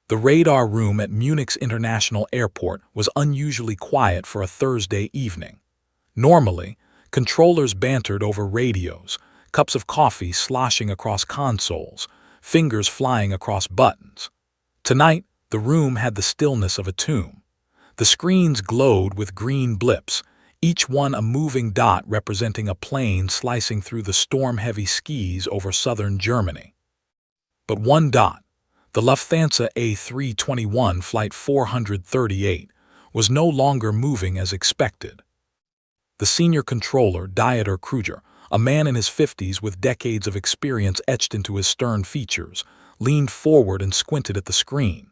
The radar room at Munich's International Airport was unusually quiet for a Thursday evening. Normally, controllers bantered over radios, cups of coffee sloshing across consoles, fingers flying across buttons. Tonight, the room had the stillness of a tomb. The screens glowed with green blips, each one a moving dot representing a plane slicing through the storm-heavy skies over southern Germany. But one dot, the Lufthansa A321 Flight 438, was no longer moving as expected. The senior controller, Dieter Kruger, a man in his 50s with decades of experience etched into his stern features, leaned forward and squinted at the screen.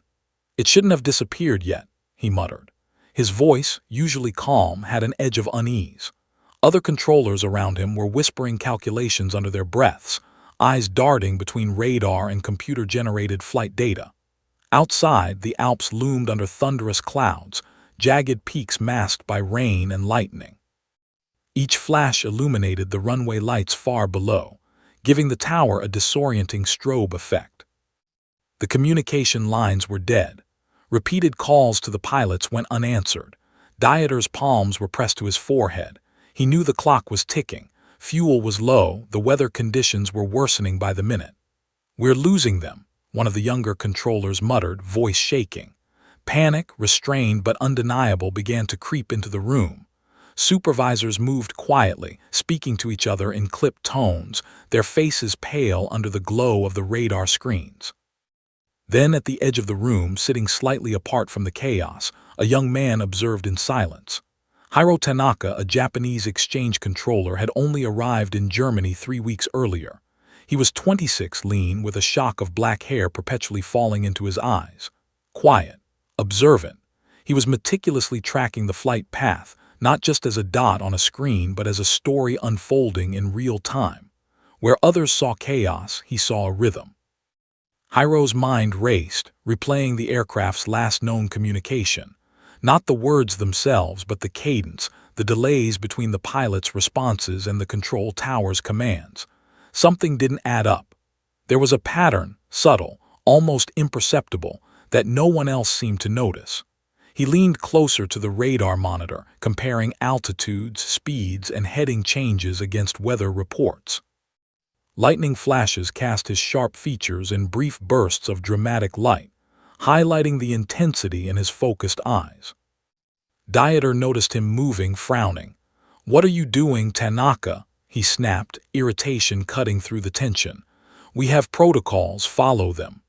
"It shouldn't have disappeared yet," he muttered. His voice, usually calm, had an edge of unease. Other controllers around him were whispering calculations under their breaths, eyes darting between radar and computer-generated flight data. Outside, the Alps loomed under thunderous clouds, jagged peaks masked by rain and lightning. Each flash illuminated the runway lights far below, giving the tower a disorienting strobe effect. The communication lines were dead. Repeated calls to the pilots went unanswered. Dieter's palms were pressed to his forehead. He knew the clock was ticking. Fuel was low, the weather conditions were worsening by the minute. "We're losing them," one of the younger controllers muttered, voice shaking. Panic, restrained but undeniable, began to creep into the room. Supervisors moved quietly, speaking to each other in clipped tones, their faces pale under the glow of the radar screens. Then, at the edge of the room, sitting slightly apart from the chaos, a young man observed in silence. Hiro Tanaka, a Japanese exchange controller, had only arrived in Germany 3 weeks earlier. He was 26, lean, with a shock of black hair perpetually falling into his eyes. Quiet, observant, he was meticulously tracking the flight path, not just as a dot on a screen but as a story unfolding in real time. Where others saw chaos, he saw a rhythm. Hiro's mind raced, replaying the aircraft's last known communication. Not the words themselves, but the cadence, the delays between the pilot's responses and the control tower's commands. Something didn't add up. There was a pattern, subtle, almost imperceptible, that no one else seemed to notice. He leaned closer to the radar monitor, comparing altitudes, speeds, and heading changes against weather reports. Lightning flashes cast his sharp features in brief bursts of dramatic light, highlighting the intensity in his focused eyes. Dieter noticed him moving, frowning. "What are you doing, Tanaka?" he snapped, irritation cutting through the tension. "We have protocols, follow them."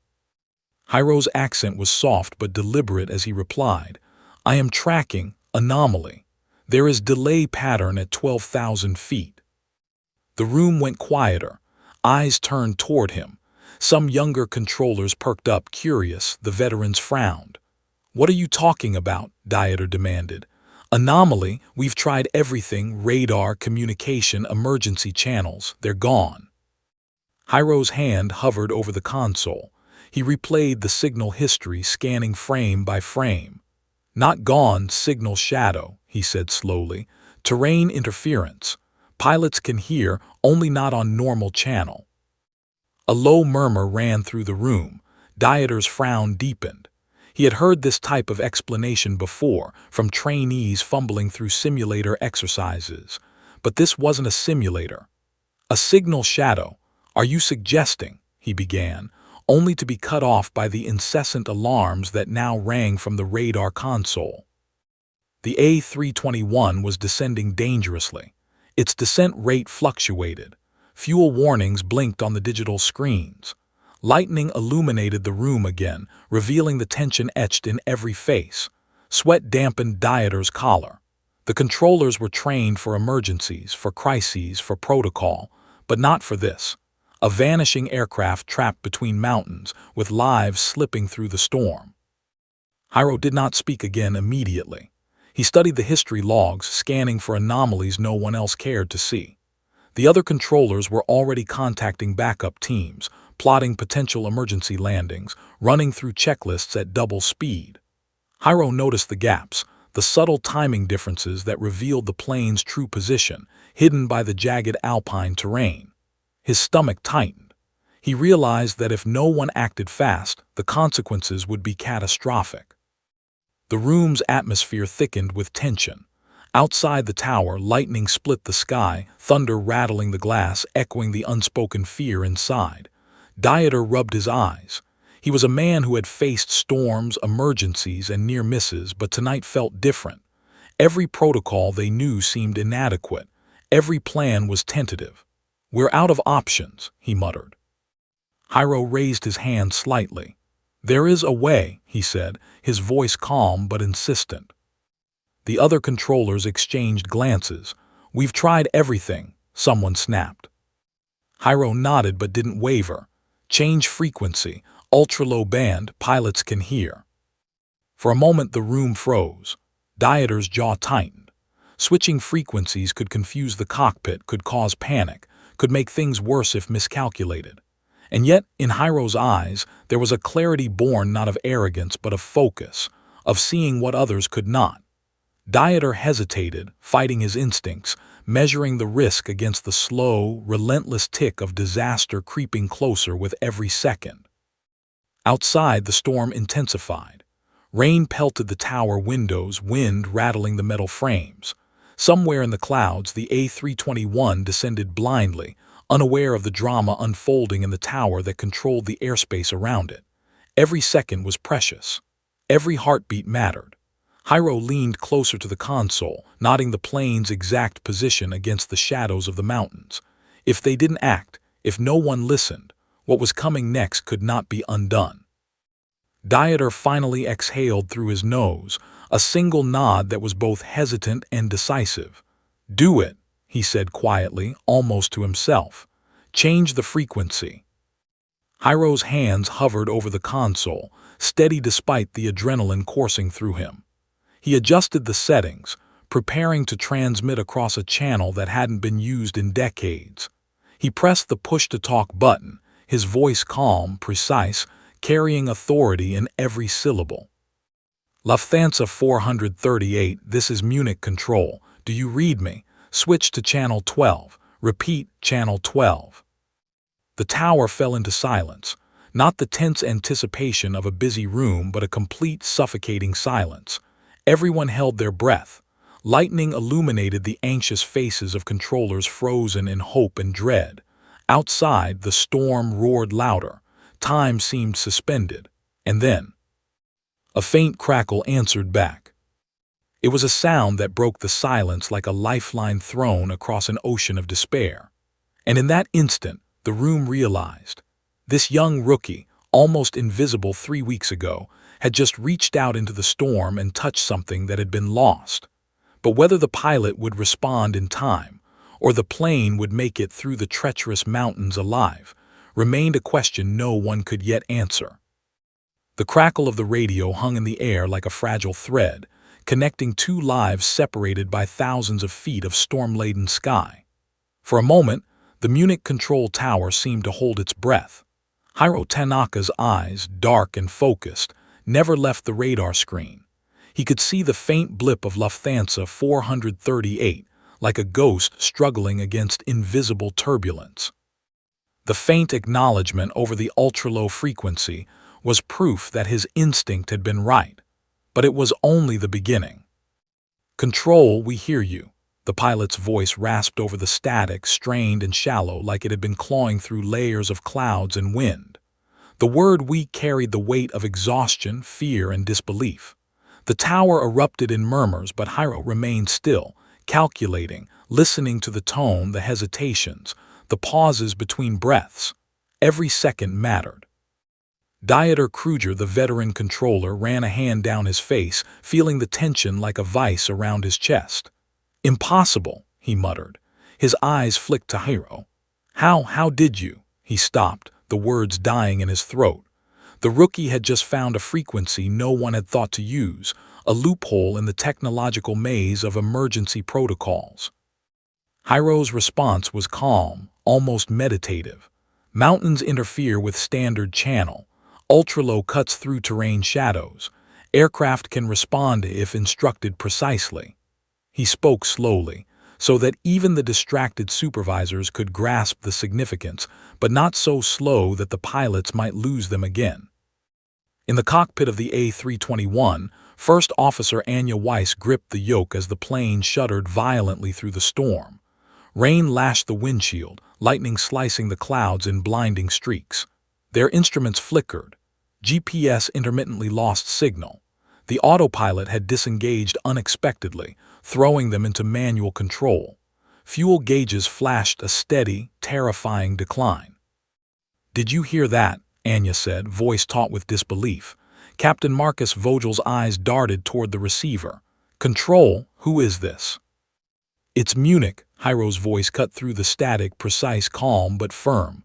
Hiro's accent was soft but deliberate as he replied, "I am tracking anomaly. There is delay pattern at 12,000 feet." The room went quieter. Eyes turned toward him. Some younger controllers perked up, curious. The veterans frowned. "What are you talking about?" Dieter demanded. "Anomaly, we've tried everything, radar, communication, emergency channels. They're gone." Hiro's hand hovered over the console. He replayed the signal history, scanning frame by frame. "Not gone, signal shadow," he said slowly. "Terrain interference. Pilots can hear, only not on normal channel." A low murmur ran through the room. Dieter's frown deepened. He had heard this type of explanation before, from trainees fumbling through simulator exercises. But this wasn't a simulator. "A signal shadow. Are you suggesting?" he began, only to be cut off by the incessant alarms that now rang from the radar console. The A321 was descending dangerously. Its descent rate fluctuated. Fuel warnings blinked on the digital screens. Lightning illuminated the room again, revealing the tension etched in every face. Sweat dampened Dieter's collar. The controllers were trained for emergencies, for crises, for protocol, but not for this. A vanishing aircraft trapped between mountains, with lives slipping through the storm. Hiro did not speak again immediately. He studied the history logs, scanning for anomalies no one else cared to see. The other controllers were already contacting backup teams, plotting potential emergency landings, running through checklists at double speed. Hiro noticed the gaps, the subtle timing differences that revealed the plane's true position, hidden by the jagged alpine terrain. His stomach tightened. He realized that if no one acted fast, the consequences would be catastrophic. The room's atmosphere thickened with tension. Outside the tower, lightning split the sky, thunder rattling the glass, echoing the unspoken fear inside. Dieter rubbed his eyes. He was a man who had faced storms, emergencies, and near misses, but tonight felt different. Every protocol they knew seemed inadequate. Every plan was tentative. "We're out of options," he muttered. Hiro raised his hand slightly. "There is a way," he said, his voice calm but insistent. The other controllers exchanged glances. "We've tried everything," someone snapped. Hiro nodded but didn't waver. "Change frequency, ultra-low band, pilots can hear." For a moment the room froze. Dieter's jaw tightened. Switching frequencies could confuse the cockpit, could cause panic, could make things worse if miscalculated. And yet, in Hiro's eyes, there was a clarity born not of arrogance but of focus, of seeing what others could not. Dieter hesitated, fighting his instincts, measuring the risk against the slow, relentless tick of disaster creeping closer with every second. Outside, the storm intensified. Rain pelted the tower windows, wind rattling the metal frames. Somewhere in the clouds, the A321 descended blindly, unaware of the drama unfolding in the tower that controlled the airspace around it. Every second was precious. Every heartbeat mattered. Hiro leaned closer to the console, noting the plane's exact position against the shadows of the mountains. If they didn't act, if no one listened, what was coming next could not be undone. Dieter finally exhaled through his nose, a single nod that was both hesitant and decisive. "Do it," he said quietly, almost to himself. "Change the frequency." Hiro's hands hovered over the console, steady despite the adrenaline coursing through him. He adjusted the settings, preparing to transmit across a channel that hadn't been used in decades. He pressed the push-to-talk button, his voice calm, precise, carrying authority in every syllable. "Lufthansa 438, this is Munich Control. Do you read me? Switch to Channel 12. Repeat, Channel 12. The tower fell into silence, not the tense anticipation of a busy room but a complete suffocating silence. Everyone held their breath. Lightning illuminated the anxious faces of controllers frozen in hope and dread. Outside, the storm roared louder. Time seemed suspended. And then, a faint crackle answered back. It was a sound that broke the silence like a lifeline thrown across an ocean of despair. And in that instant, the room realized. This young rookie, almost invisible 3 weeks ago, had just reached out into the storm and touched something that had been lost. But whether the pilot would respond in time, or the plane would make it through the treacherous mountains alive, remained a question no one could yet answer. The crackle of the radio hung in the air like a fragile thread, connecting two lives separated by thousands of feet of storm-laden sky. For a moment, the Munich control tower seemed to hold its breath. Hiro Tanaka's eyes, dark and focused, never left the radar screen. He could see the faint blip of Lufthansa 438, like a ghost struggling against invisible turbulence. The faint acknowledgement over the ultra-low frequency was proof that his instinct had been right. But it was only the beginning. "Control, we hear you." The pilot's voice rasped over the static, strained and shallow like it had been clawing through layers of clouds and wind. The word "we" carried the weight of exhaustion, fear, and disbelief. The tower erupted in murmurs, but Hiro remained still, calculating, listening to the tone, the hesitations, the pauses between breaths. Every second mattered. Dieter Kruger, the veteran controller, ran a hand down his face, feeling the tension like a vice around his chest. "Impossible," he muttered. His eyes flicked to Hiro. How did you?" He stopped, the words dying in his throat. The rookie had just found a frequency no one had thought to use, a loophole in the technological maze of emergency protocols. Hiro's response was calm, almost meditative. Mountains interfere with standard channel. Ultra-low cuts through terrain shadows. Aircraft can respond if instructed precisely. He spoke slowly, so that even the distracted supervisors could grasp the significance, but not so slow that the pilots might lose them again. In the cockpit of the A321, First Officer Anya Weiss gripped the yoke as the plane shuddered violently through the storm. Rain lashed the windshield, lightning slicing the clouds in blinding streaks. Their instruments flickered. GPS intermittently lost signal. The autopilot had disengaged unexpectedly, throwing them into manual control. Fuel gauges flashed a steady, terrifying decline. "Did you hear that?" Anya said, voice taut with disbelief. Captain Marcus Vogel's eyes darted toward the receiver. "Control, who is this?" "It's Munich," Hiro's voice cut through the static, precise, calm but firm.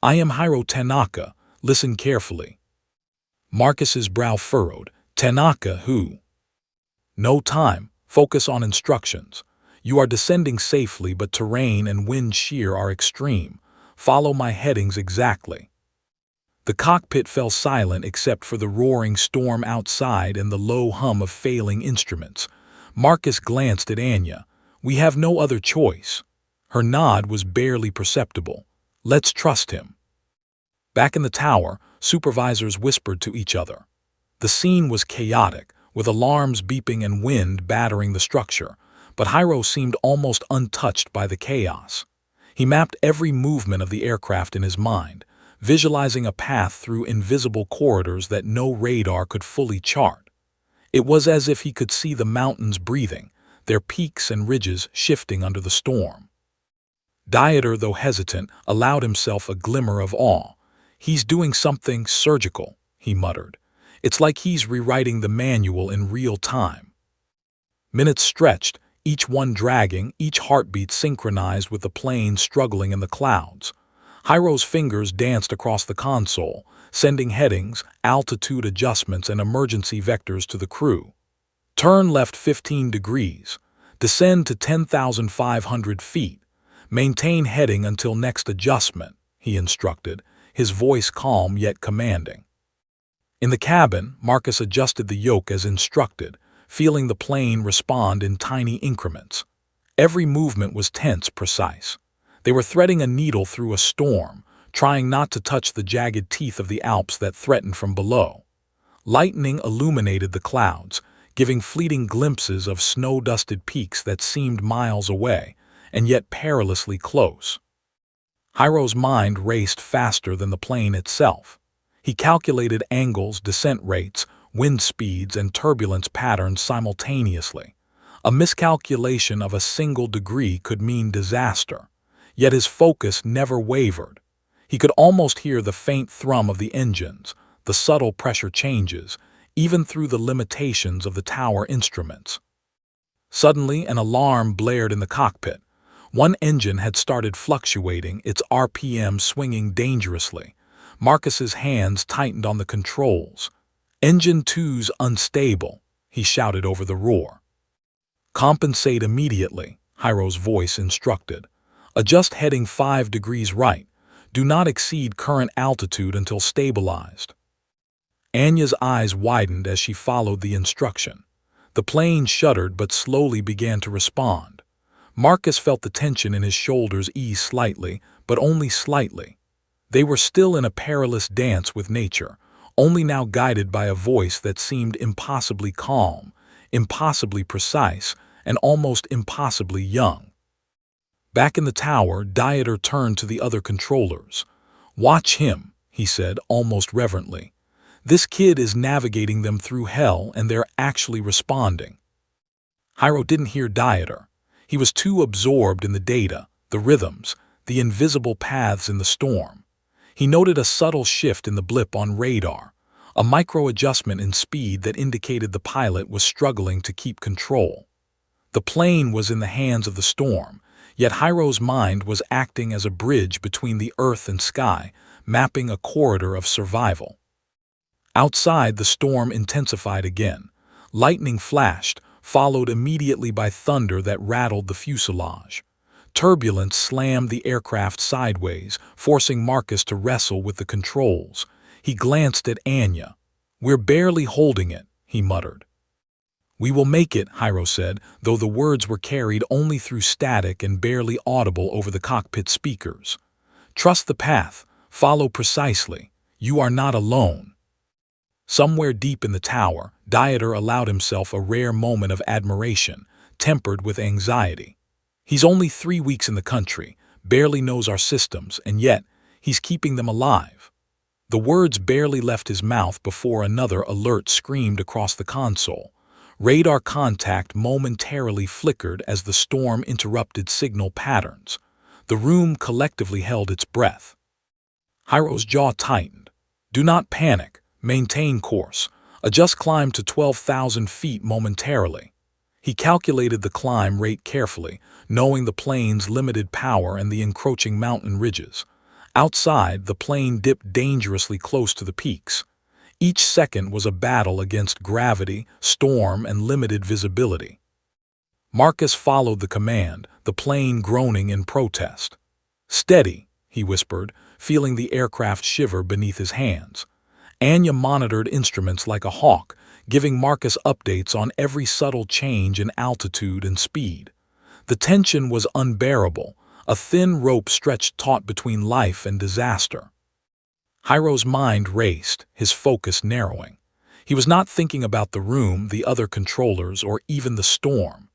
"I am Hiro Tanaka. Listen carefully." Marcus's brow furrowed. "Tanaka who?" "No time. Focus on instructions. You are descending safely, but terrain and wind shear are extreme. Follow my headings exactly." The cockpit fell silent except for the roaring storm outside and the low hum of failing instruments. Marcus glanced at Anya. "We have no other choice." Her nod was barely perceptible. "Let's trust him." Back in the tower, supervisors whispered to each other. The scene was chaotic, with alarms beeping and wind battering the structure, but Hiro seemed almost untouched by the chaos. He mapped every movement of the aircraft in his mind, visualizing a path through invisible corridors that no radar could fully chart. It was as if he could see the mountains breathing, their peaks and ridges shifting under the storm. Dieter, though hesitant, allowed himself a glimmer of awe. "He's doing something surgical," he muttered. "It's like he's rewriting the manual in real time." Minutes stretched, each one dragging, each heartbeat synchronized with the plane struggling in the clouds. Hiro's fingers danced across the console, sending headings, altitude adjustments, and emergency vectors to the crew. "Turn left 15 degrees. Descend to 10,500 feet. Maintain heading until next adjustment," he instructed, his voice calm yet commanding. In the cabin, Marcus adjusted the yoke as instructed, feeling the plane respond in tiny increments. Every movement was tense, precise. They were threading a needle through a storm, trying not to touch the jagged teeth of the Alps that threatened from below. Lightning illuminated the clouds, giving fleeting glimpses of snow-dusted peaks that seemed miles away, and yet perilously close. Hiro's mind raced faster than the plane itself. He calculated angles, descent rates, wind speeds, and turbulence patterns simultaneously. A miscalculation of a single degree could mean disaster. Yet his focus never wavered. He could almost hear the faint thrum of the engines, the subtle pressure changes, even through the limitations of the tower instruments. Suddenly, an alarm blared in the cockpit. One engine had started fluctuating, its RPM swinging dangerously. Marcus's hands tightened on the controls. "Engine 2's unstable," he shouted over the roar. "Compensate immediately," Hiro's voice instructed. "Adjust heading 5 degrees right. Do not exceed current altitude until stabilized." Anya's eyes widened as she followed the instruction. The plane shuddered but slowly began to respond. Marcus felt the tension in his shoulders ease slightly, but only slightly. They were still in a perilous dance with nature, only now guided by a voice that seemed impossibly calm, impossibly precise, and almost impossibly young. Back in the tower, Dieter turned to the other controllers. "Watch him," he said, almost reverently. "This kid is navigating them through hell, and they're actually responding." Hiro didn't hear Dieter. He was too absorbed in the data, the rhythms, the invisible paths in the storm. He noted a subtle shift in the blip on radar, a micro-adjustment in speed that indicated the pilot was struggling to keep control. The plane was in the hands of the storm, yet Hiro's mind was acting as a bridge between the earth and sky, mapping a corridor of survival. Outside, the storm intensified again. Lightning flashed, followed immediately by thunder that rattled the fuselage. Turbulence slammed the aircraft sideways, forcing Marcus to wrestle with the controls. He glanced at Anya. "We're barely holding it," he muttered. "We will make it," Hyro said, though the words were carried only through static and barely audible over the cockpit speakers. "Trust the path. Follow precisely. You are not alone." Somewhere deep in the tower, Dieter allowed himself a rare moment of admiration, tempered with anxiety. He's only 3 weeks in the country, barely knows our systems, and yet he's keeping them alive. The words barely left his mouth before another alert screamed across the console. Radar contact momentarily flickered as the storm interrupted signal patterns. The room collectively held its breath. Hyro's jaw tightened. "Do not panic. Maintain course. Adjust climb to 12,000 feet momentarily." He calculated the climb rate carefully, knowing the plane's limited power and the encroaching mountain ridges. Outside, the plane dipped dangerously close to the peaks. Each second was a battle against gravity, storm, and limited visibility. Marcus followed the command, the plane groaning in protest. "Steady," he whispered, feeling the aircraft shiver beneath his hands. Anya monitored instruments like a hawk, giving Marcus updates on every subtle change in altitude and speed. The tension was unbearable, a thin rope stretched taut between life and disaster. Hyro's mind raced, his focus narrowing. He was not thinking about the room, the other controllers, or even the storm.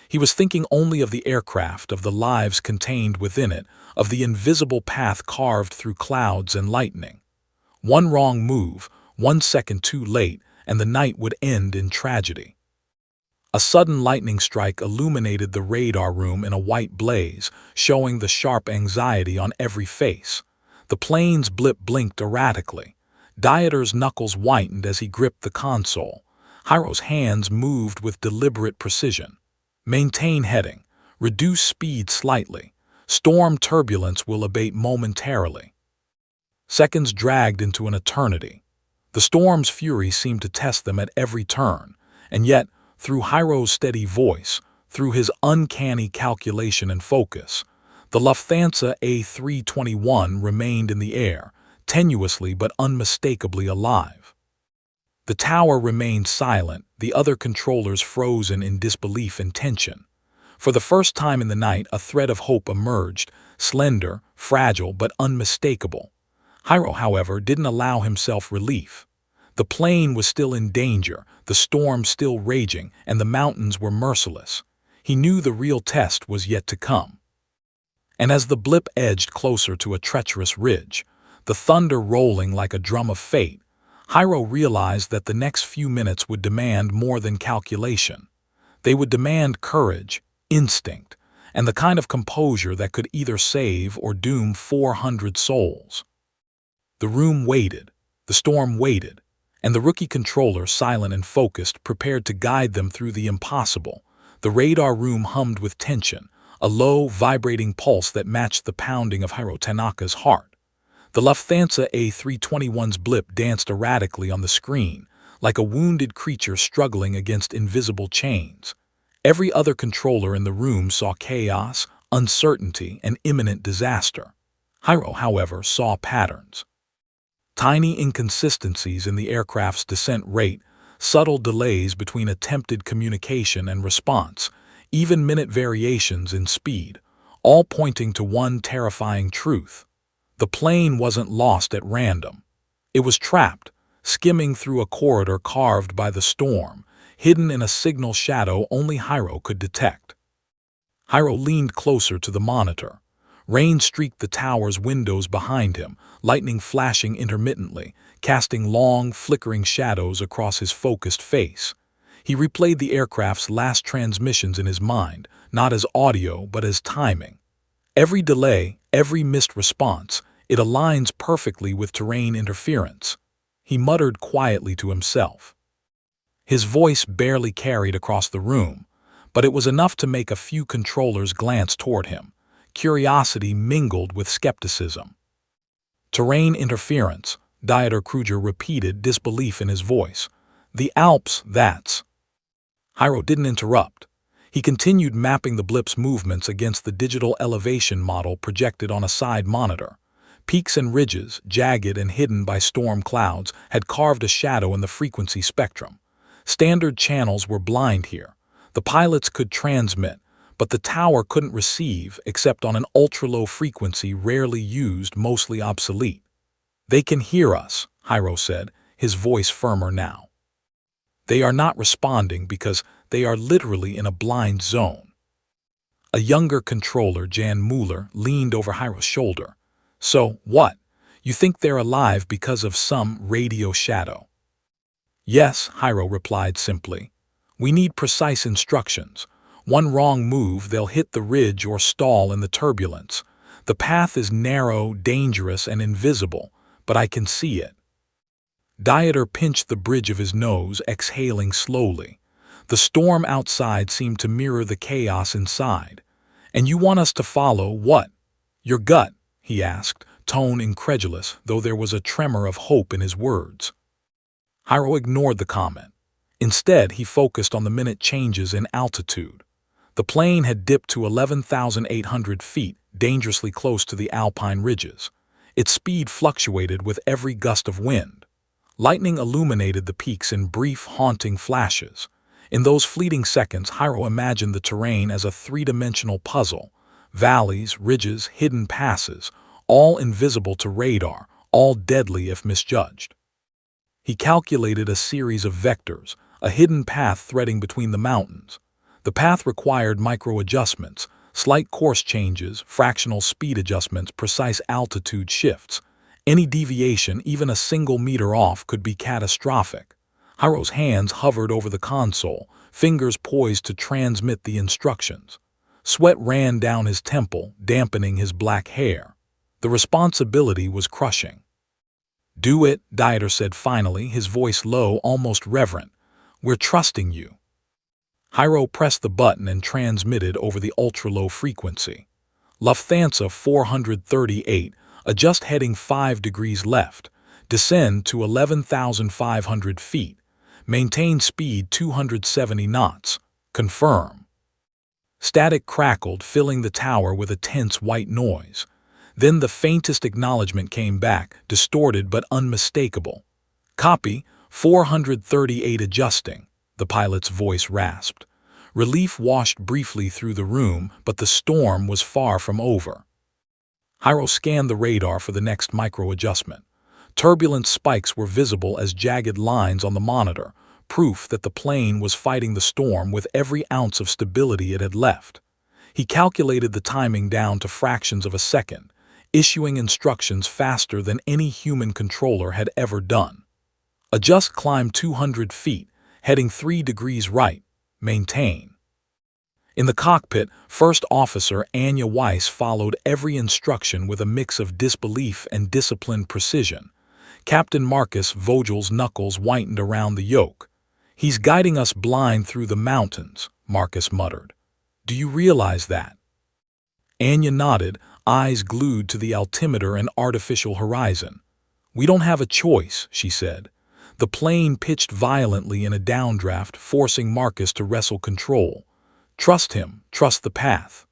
He was thinking only of the aircraft, of the lives contained within it, of the invisible path carved through clouds and lightning. One wrong move, 1 second too late, and the night would end in tragedy. A sudden lightning strike illuminated the radar room in a white blaze, showing the sharp anxiety on every face. The plane's blip blinked erratically. Dieter's knuckles whitened as he gripped the console. Hyro's hands moved with deliberate precision. "Maintain heading. Reduce speed slightly. Storm turbulence will abate momentarily." Seconds dragged into an eternity. The storm's fury seemed to test them at every turn, and yet, through Hyro's steady voice, through his uncanny calculation and focus, the Lufthansa A321 remained in the air, tenuously but unmistakably alive. The tower remained silent, the other controllers frozen in disbelief and tension. For the first time in the night, a thread of hope emerged, slender, fragile, but unmistakable. Hyro, however, didn't allow himself relief. The plane was still in danger, the storm still raging, and the mountains were merciless. He knew the real test was yet to come. And as the blip edged closer to a treacherous ridge, the thunder rolling like a drum of fate, Hyro realized that the next few minutes would demand more than calculation. They would demand courage, instinct, and the kind of composure that could either save or doom 400 souls. The room waited, the storm waited, and the rookie controller, silent and focused, prepared to guide them through the impossible. The radar room hummed with tension, a low, vibrating pulse that matched the pounding of Hyro Tanaka's heart. The Lufthansa A321's blip danced erratically on the screen, like a wounded creature struggling against invisible chains. Every other controller in the room saw chaos, uncertainty, and imminent disaster. Hyro, however, saw patterns. Tiny inconsistencies in the aircraft's descent rate, subtle delays between attempted communication and response, even minute variations in speed, all pointing to one terrifying truth. The plane wasn't lost at random. It was trapped, skimming through a corridor carved by the storm, hidden in a signal shadow only Hyro could detect. Hyro leaned closer to the monitor. Rain streaked the tower's windows behind him, lightning flashing intermittently, casting long, flickering shadows across his focused face. He replayed the aircraft's last transmissions in his mind, not as audio but as timing. Every delay, every missed response, it aligns perfectly with terrain interference. He muttered quietly to himself. His voice barely carried across the room, but it was enough to make a few controllers glance toward him. Curiosity mingled with skepticism. "Terrain interference," Dieter Kruger repeated, disbelief in his voice. "The Alps, that's..." Hyro didn't interrupt. He continued mapping the blip's movements against the digital elevation model projected on a side monitor. Peaks and ridges, jagged and hidden by storm clouds, had carved a shadow in the frequency spectrum. Standard channels were blind here. The pilots could transmit, but the tower couldn't receive except on an ultra-low frequency rarely used, mostly obsolete. "They can hear us," Hiro said, his voice firmer now. "They are not responding because they are literally in a blind zone." A younger controller, Jan Mueller, leaned over Hiro's shoulder. "So, what? You think they're alive because of some radio shadow?" "Yes," Hiro replied simply. "We need precise instructions. One wrong move, they'll hit the ridge or stall in the turbulence. The path is narrow, dangerous, and invisible, but I can see it." Dieter pinched the bridge of his nose, exhaling slowly. The storm outside seemed to mirror the chaos inside. "And you want us to follow what? Your gut?" he asked, tone incredulous, though there was a tremor of hope in his words. Hiro ignored the comment. Instead, he focused on the minute changes in altitude. The plane had dipped to 11,800 feet, dangerously close to the alpine ridges. Its speed fluctuated with every gust of wind. Lightning illuminated the peaks in brief, haunting flashes. In those fleeting seconds, Hiro imagined the terrain as a three-dimensional puzzle. Valleys, ridges, hidden passes, all invisible to radar, all deadly if misjudged. He calculated a series of vectors, a hidden path threading between the mountains. The path required micro-adjustments, slight course changes, fractional speed adjustments, precise altitude shifts. Any deviation, even a single meter off, could be catastrophic. Hiro's hands hovered over the console, fingers poised to transmit the instructions. Sweat ran down his temple, dampening his black hair. The responsibility was crushing. "Do it," Dieter said finally, his voice low, almost reverent. "We're trusting you." Hiro pressed the button and transmitted over the ultra-low frequency. "Lufthansa 438, adjust heading 5 degrees left. Descend to 11,500 feet. Maintain speed 270 knots. Confirm." Static crackled, filling the tower with a tense white noise. Then the faintest acknowledgement came back, distorted but unmistakable. "Copy, 438 adjusting," the pilot's voice rasped. Relief washed briefly through the room, but the storm was far from over. Hiro scanned the radar for the next micro-adjustment. Turbulence spikes were visible as jagged lines on the monitor, proof that the plane was fighting the storm with every ounce of stability it had left. He calculated the timing down to fractions of a second, issuing instructions faster than any human controller had ever done. "Adjust climb 200 feet, heading 3 degrees right. Maintain." In the cockpit, First Officer Anya Weiss followed every instruction with a mix of disbelief and disciplined precision. Captain Marcus Vogel's knuckles whitened around the yoke. "He's guiding us blind through the mountains," Marcus muttered. "Do you realize that?" Anya nodded, eyes glued to the altimeter and artificial horizon. "We don't have a choice," she said. The plane pitched violently in a downdraft, forcing Marcus to wrestle control. "Trust him, trust the path."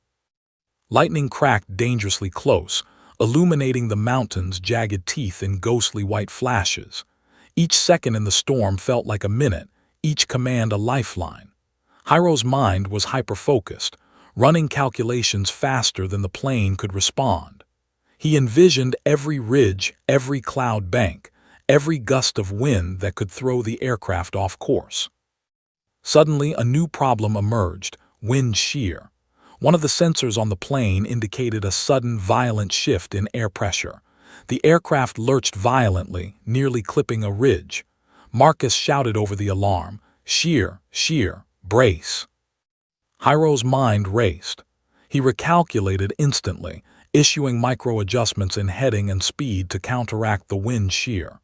Lightning cracked dangerously close, illuminating the mountain's jagged teeth in ghostly white flashes. Each second in the storm felt like a minute, each command a lifeline. Hiro's mind was hyper-focused, running calculations faster than the plane could respond. He envisioned every ridge, every cloud bank, every gust of wind that could throw the aircraft off course. Suddenly, a new problem emerged: wind shear. One of the sensors on the plane indicated a sudden, violent shift in air pressure. The aircraft lurched violently, nearly clipping a ridge. Marcus shouted over the alarm, "Shear, shear, brace." Hiro's mind raced. He recalculated instantly, issuing micro-adjustments in heading and speed to counteract the wind shear.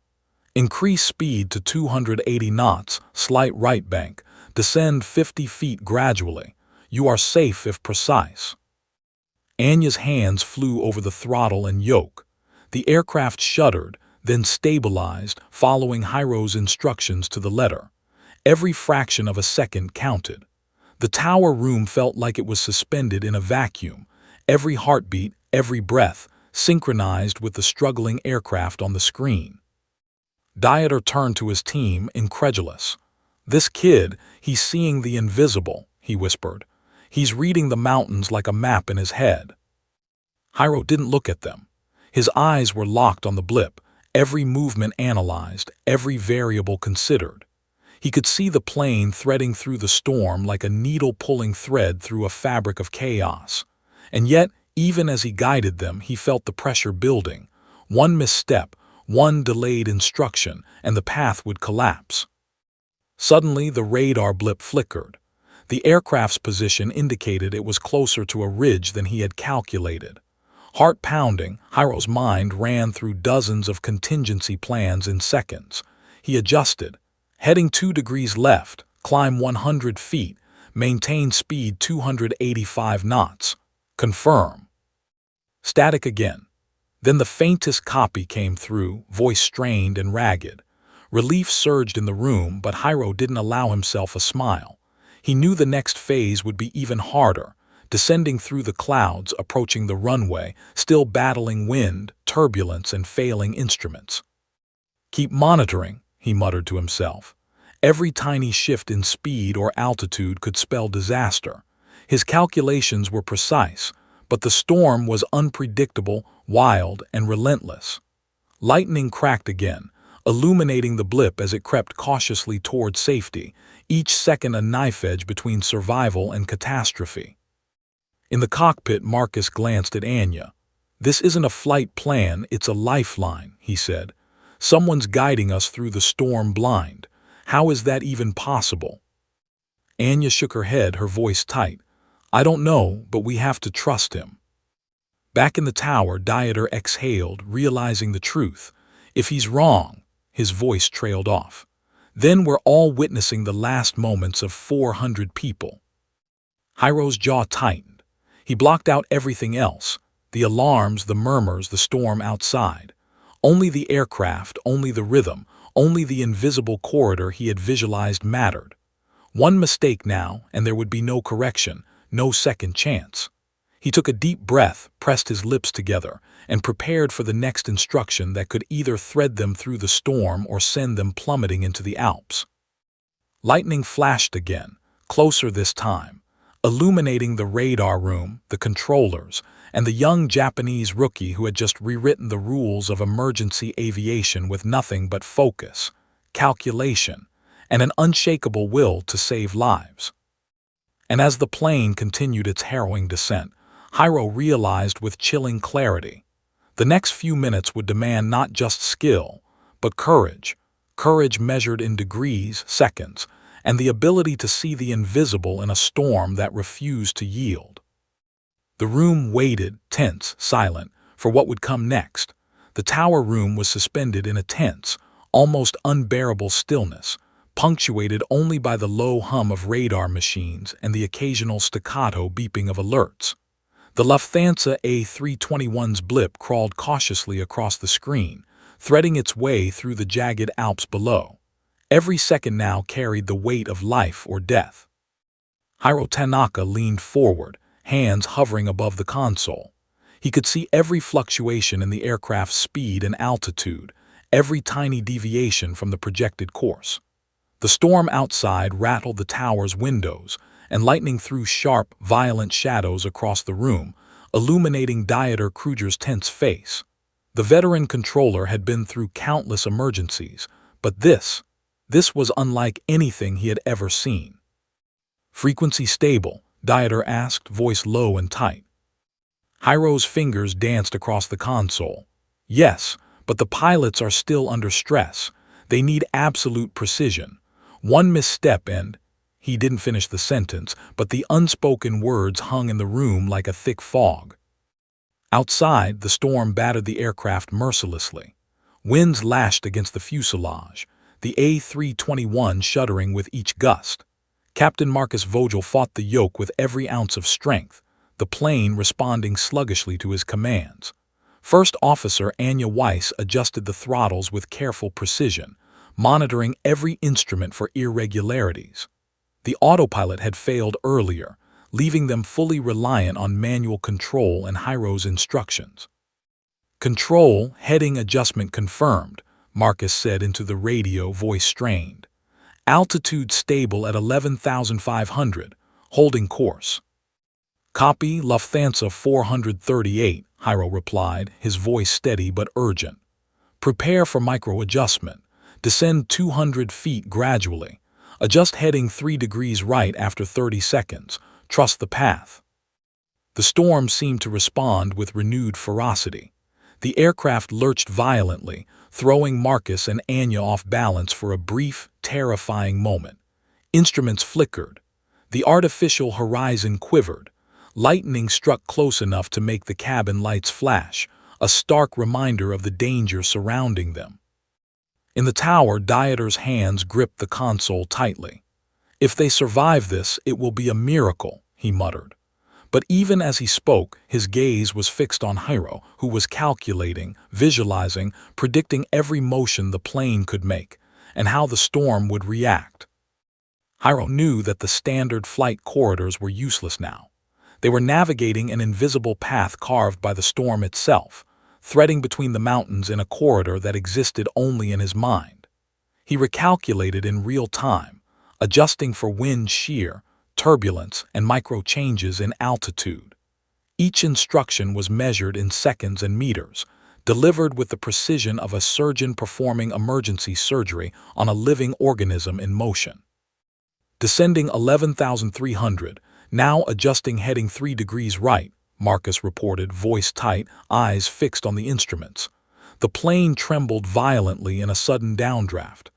"Increase speed to 280 knots, slight right bank. Descend 50 feet gradually. You are safe if precise." Anya's hands flew over the throttle and yoke. The aircraft shuddered, then stabilized, following Hiro's instructions to the letter. Every fraction of a second counted. The tower room felt like it was suspended in a vacuum, every heartbeat, every breath, synchronized with the struggling aircraft on the screen. Dieter turned to his team, incredulous. "This kid, he's seeing the invisible," he whispered. "He's reading the mountains like a map in his head." Hiro didn't look at them. His eyes were locked on the blip, every movement analyzed, every variable considered. He could see the plane threading through the storm like a needle pulling thread through a fabric of chaos. And yet, even as he guided them, he felt the pressure building. One misstep, one delayed instruction, and the path would collapse. Suddenly, the radar blip flickered. The aircraft's position indicated it was closer to a ridge than he had calculated. Heart pounding, Hiro's mind ran through dozens of contingency plans in seconds. He adjusted. Heading 2 degrees left, climb 100 feet, maintain speed 285 knots. Confirm. Static again. Then the faintest copy came through, voice strained and ragged. Relief surged in the room, but Hiro didn't allow himself a smile. He knew the next phase would be even harder, descending through the clouds, approaching the runway, still battling wind, turbulence, and failing instruments. "Keep monitoring," he muttered to himself. Every tiny shift in speed or altitude could spell disaster. His calculations were precise, but the storm was unpredictable, wild, and relentless. Lightning cracked again, illuminating the blip as it crept cautiously toward safety, each second a knife edge between survival and catastrophe. In the cockpit, Marcus glanced at Anya. "This isn't a flight plan, it's a lifeline," he said. "Someone's guiding us through the storm blind. How is that even possible?" Anya shook her head, her voice tight. "I don't know, but we have to trust him." Back in the tower, Dieter exhaled, realizing the truth. If he's wrong, his voice trailed off. Then we're all witnessing the last moments of 400 people. Hiro's jaw tightened. He blocked out everything else, the alarms, the murmurs, the storm outside. Only the aircraft, only the rhythm, only the invisible corridor he had visualized mattered. One mistake now, and there would be no correction, no second chance. He took a deep breath, pressed his lips together, and prepared for the next instruction that could either thread them through the storm or send them plummeting into the Alps. Lightning flashed again, closer this time, illuminating the radar room, the controllers, and the young Japanese rookie who had just rewritten the rules of emergency aviation with nothing but focus, calculation, and an unshakable will to save lives. And as the plane continued its harrowing descent, Hiro realized with chilling clarity, the next few minutes would demand not just skill, but courage, courage measured in degrees, seconds, and the ability to see the invisible in a storm that refused to yield. The room waited, tense, silent, for what would come next. The tower room was suspended in a tense, almost unbearable stillness, punctuated only by the low hum of radar machines and the occasional staccato beeping of alerts. The Lufthansa A321's blip crawled cautiously across the screen, threading its way through the jagged Alps below. Every second now carried the weight of life or death. Hiro Tanaka leaned forward, hands hovering above the console. He could see every fluctuation in the aircraft's speed and altitude, every tiny deviation from the projected course. The storm outside rattled the tower's windows, and lightning threw sharp, violent shadows across the room, illuminating Dieter Kruger's tense face. The veteran controller had been through countless emergencies, but this was unlike anything he had ever seen. "Frequency stable?" Dieter asked, voice low and tight. Hiro's fingers danced across the console. "Yes, but the pilots are still under stress. They need absolute precision. One misstep and—" He didn't finish the sentence, but the unspoken words hung in the room like a thick fog. Outside, the storm battered the aircraft mercilessly. Winds lashed against the fuselage, the A321 shuddering with each gust. Captain Marcus Vogel fought the yoke with every ounce of strength, the plane responding sluggishly to his commands. First Officer Anya Weiss adjusted the throttles with careful precision, monitoring every instrument for irregularities. The autopilot had failed earlier, leaving them fully reliant on manual control and Hiro's instructions. "Control, heading adjustment confirmed," Marcus said into the radio, voice strained. Altitude stable at 11,500, holding course. Copy Lufthansa 438, Hiro replied, his voice steady but urgent. Prepare for micro-adjustment. Descend 200 feet gradually. Adjust heading 3 degrees right after 30 seconds. Trust the path. The storm seemed to respond with renewed ferocity. The aircraft lurched violently, throwing Marcus and Anya off balance for a brief, terrifying moment. Instruments flickered. The artificial horizon quivered. Lightning struck close enough to make the cabin lights flash, a stark reminder of the danger surrounding them. In the tower, Dieter's hands gripped the console tightly. "If they survive this, it will be a miracle," he muttered. But even as he spoke, his gaze was fixed on Hiro, who was calculating, visualizing, predicting every motion the plane could make, and how the storm would react. Hiro knew that the standard flight corridors were useless now. They were navigating an invisible path carved by the storm itself, threading between the mountains in a corridor that existed only in his mind. He recalculated in real time, adjusting for wind shear, turbulence, and micro-changes in altitude. Each instruction was measured in seconds and meters, delivered with the precision of a surgeon performing emergency surgery on a living organism in motion. Descending 11,300, now adjusting heading 3 degrees right, Marcus reported, voice tight, eyes fixed on the instruments. The plane trembled violently in a sudden downdraft.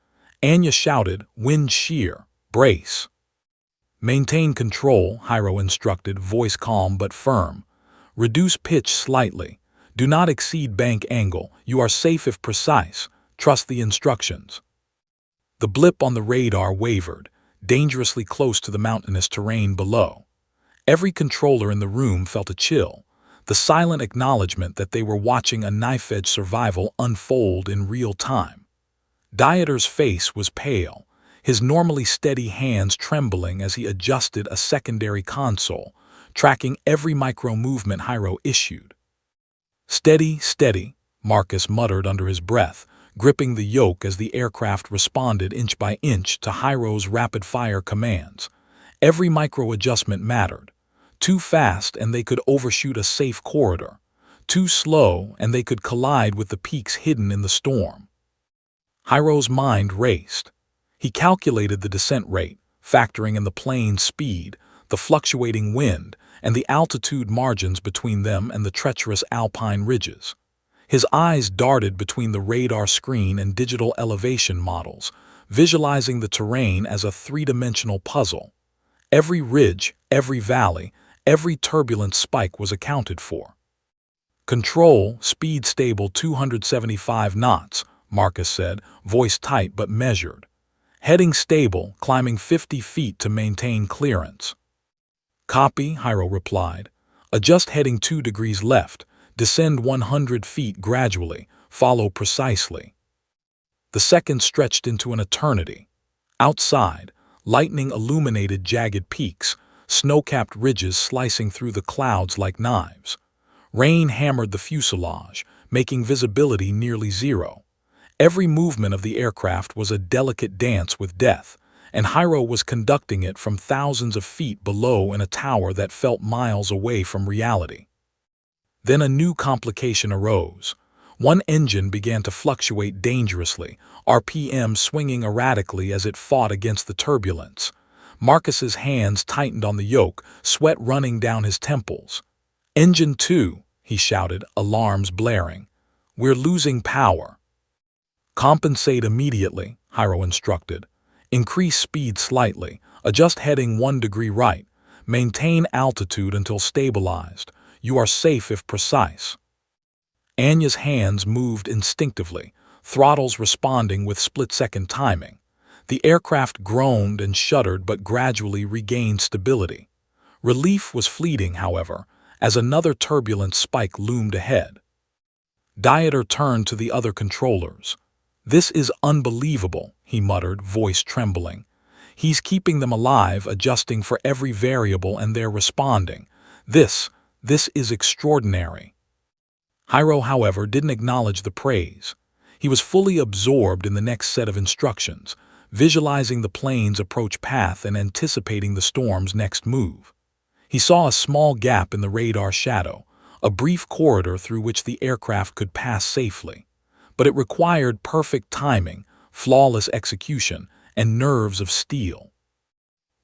Anya shouted, "Wind shear, brace." "Maintain control," Hiro instructed, voice calm but firm. "Reduce pitch slightly. Do not exceed bank angle. You are safe if precise. Trust the instructions." The blip on the radar wavered, dangerously close to the mountainous terrain below. Every controller in the room felt a chill, the silent acknowledgement that they were watching a knife-edge survival unfold in real time. Dieter's face was pale, his normally steady hands trembling as he adjusted a secondary console, tracking every micro-movement Hiro issued. "Steady, steady," Marcus muttered under his breath, gripping the yoke as the aircraft responded inch by inch to Hiro's rapid-fire commands. Every micro-adjustment mattered. Too fast and they could overshoot a safe corridor. Too slow and they could collide with the peaks hidden in the storm. Hiro's mind raced. He calculated the descent rate, factoring in the plane's speed, the fluctuating wind, and the altitude margins between them and the treacherous alpine ridges. His eyes darted between the radar screen and digital elevation models, visualizing the terrain as a three-dimensional puzzle. Every ridge, every valley, every turbulent spike was accounted for. "Control, speed stable 275 knots, Marcus said, voice tight but measured. "Heading stable, climbing 50 feet to maintain clearance." "Copy," Hiro replied. "Adjust heading 2 degrees left, descend 100 feet gradually, follow precisely." The seconds stretched into an eternity. Outside, lightning illuminated jagged peaks, snow-capped ridges slicing through the clouds like knives. Rain hammered the fuselage, making visibility nearly zero. Every movement of the aircraft was a delicate dance with death, and Hiro was conducting it from thousands of feet below in a tower that felt miles away from reality. Then a new complication arose. One engine began to fluctuate dangerously, RPM swinging erratically as it fought against the turbulence. Marcus's hands tightened on the yoke, sweat running down his temples. "Engine 2, he shouted, alarms blaring. "We're losing power." "Compensate immediately," Hiro instructed. "Increase speed slightly, adjust heading 1 degree right, maintain altitude until stabilized. You are safe if precise." Anya's hands moved instinctively, throttles responding with split-second timing. The aircraft groaned and shuddered but gradually regained stability. Relief was fleeting, however, as another turbulent spike loomed ahead. Dieter turned to the other controllers. "This is unbelievable," he muttered, voice trembling. "He's keeping them alive, adjusting for every variable, and they're responding. This is extraordinary." Hiro, however, didn't acknowledge the praise. He was fully absorbed in the next set of instructions, visualizing the plane's approach path and anticipating the storm's next move. He saw a small gap in the radar shadow, a brief corridor through which the aircraft could pass safely. But it required perfect timing, flawless execution, and nerves of steel.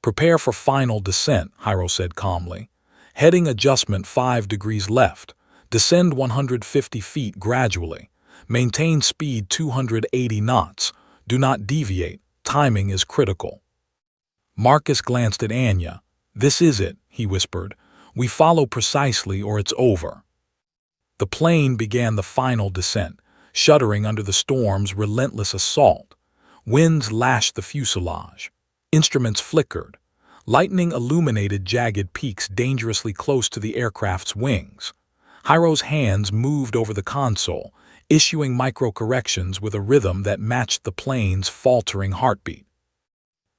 "Prepare for final descent," Hiro said calmly. "Heading adjustment 5 degrees left. Descend 150 feet gradually. Maintain speed 280 knots. Do not deviate. Timing is critical." Marcus glanced at Anya. "This is it," he whispered. "We follow precisely or it's over." The plane began the final descent, shuddering under the storm's relentless assault. Winds lashed the fuselage. Instruments flickered. Lightning illuminated jagged peaks dangerously close to the aircraft's wings. Hiro's hands moved over the console, issuing micro-corrections with a rhythm that matched the plane's faltering heartbeat.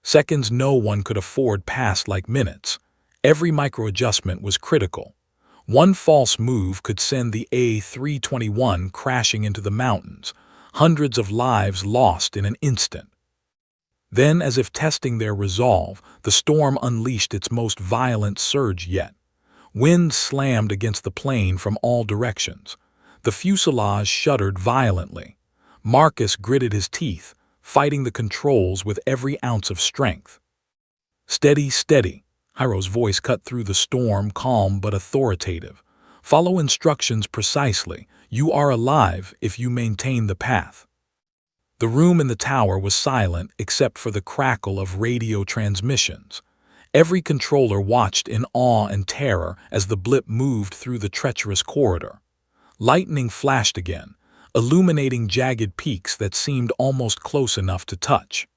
Seconds no one could afford passed like minutes. Every micro-adjustment was critical. One false move could send the A321 crashing into the mountains, hundreds of lives lost in an instant. Then, as if testing their resolve, the storm unleashed its most violent surge yet. Wind slammed against the plane from all directions. The fuselage shuddered violently. Marcus gritted his teeth, fighting the controls with every ounce of strength. "Steady, steady." Hiro's voice cut through the storm, calm but authoritative. "Follow instructions precisely. You are alive if you maintain the path." The room in the tower was silent except for the crackle of radio transmissions. Every controller watched in awe and terror as the blip moved through the treacherous corridor. Lightning flashed again, illuminating jagged peaks that seemed almost close enough to touch.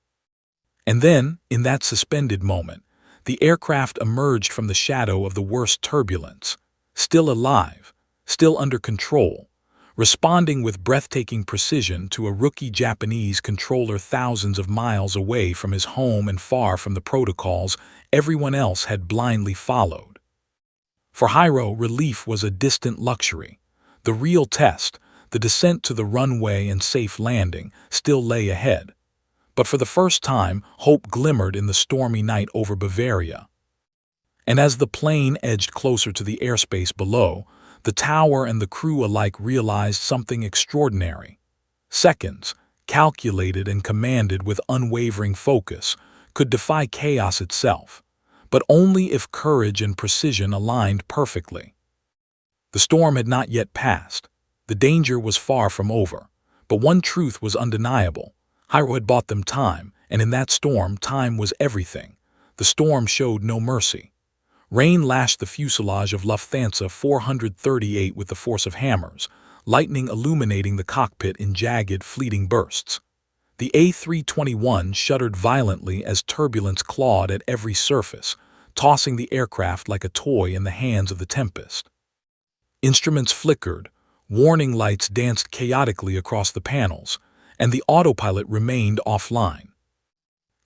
And then, in that suspended moment, the aircraft emerged from the shadow of the worst turbulence, still alive, still under control, responding with breathtaking precision to a rookie Japanese controller thousands of miles away from his home and far from the protocols everyone else had blindly followed. For Hiro, relief was a distant luxury. The real test, the descent to the runway and safe landing, still lay ahead. But for the first time, hope glimmered in the stormy night over Bavaria. And as the plane edged closer to the airspace below, the tower and the crew alike realized something extraordinary. Seconds, calculated and commanded with unwavering focus, could defy chaos itself, but only if courage and precision aligned perfectly. The storm had not yet passed. The danger was far from over. But one truth was undeniable. Hiro had bought them time, and in that storm, time was everything. The storm showed no mercy. Rain lashed the fuselage of Lufthansa 438 with the force of hammers, lightning illuminating the cockpit in jagged, fleeting bursts. The A321 shuddered violently as turbulence clawed at every surface, tossing the aircraft like a toy in the hands of the tempest. Instruments flickered, warning lights danced chaotically across the panels, and the autopilot remained offline.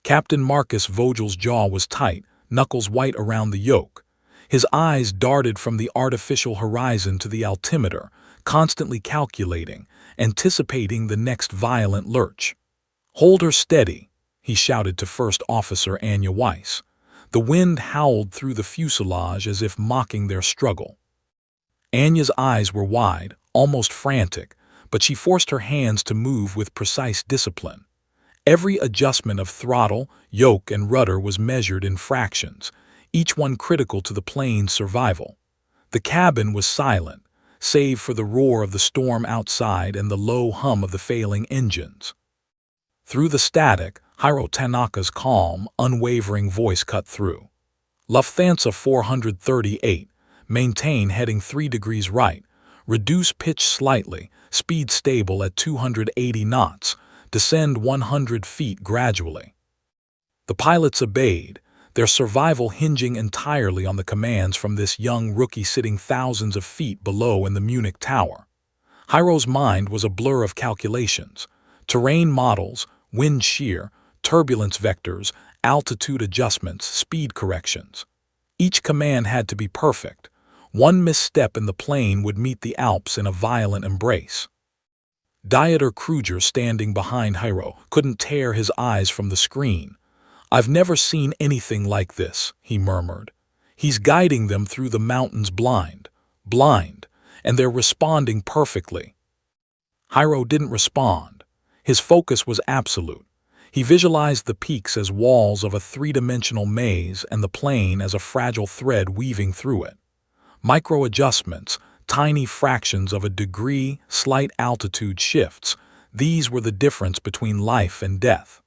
Captain Marcus Vogel's jaw was tight, knuckles white around the yoke. His eyes darted from the artificial horizon to the altimeter, constantly calculating, anticipating the next violent lurch. "Hold her steady," he shouted to First Officer Anya Weiss. The wind howled through the fuselage as if mocking their struggle. Anya's eyes were wide, almost frantic, but she forced her hands to move with precise discipline. Every adjustment of throttle, yoke, and rudder was measured in fractions, each one critical to the plane's survival. The cabin was silent, save for the roar of the storm outside and the low hum of the failing engines. Through the static, Hiro Tanaka's calm, unwavering voice cut through. "Lufthansa 438, maintain heading 3 degrees right, reduce pitch slightly, speed stable at 280 knots, descend 100 feet gradually." The pilots obeyed, their survival hinging entirely on the commands from this young rookie sitting thousands of feet below in the Munich tower. Hiro's mind was a blur of calculations, terrain models, wind shear, turbulence vectors, altitude adjustments, speed corrections. Each command had to be perfect. One misstep in the plane would meet the Alps in a violent embrace. Dieter Kruger, standing behind Hiro, couldn't tear his eyes from the screen. "I've never seen anything like this," he murmured. "He's guiding them through the mountains blind, and they're responding perfectly." Hiro didn't respond. His focus was absolute. He visualized the peaks as walls of a three-dimensional maze and the plane as a fragile thread weaving through it. Micro-adjustments, tiny fractions of a degree, slight altitude shifts, these were the difference between life and death.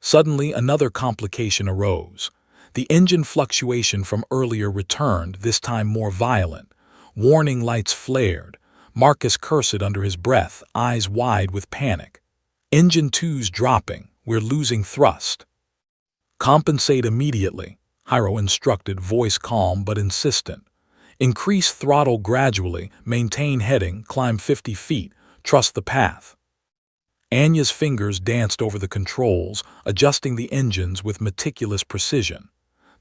Suddenly, another complication arose. The engine fluctuation from earlier returned, this time more violent. Warning lights flared. Marcus cursed under his breath, eyes wide with panic. "Engine 2's dropping. We're losing thrust." "Compensate immediately," Hiro instructed, voice calm but insistent. "Increase throttle gradually, maintain heading, climb 50 feet, trust the path." Anya's fingers danced over the controls, adjusting the engines with meticulous precision.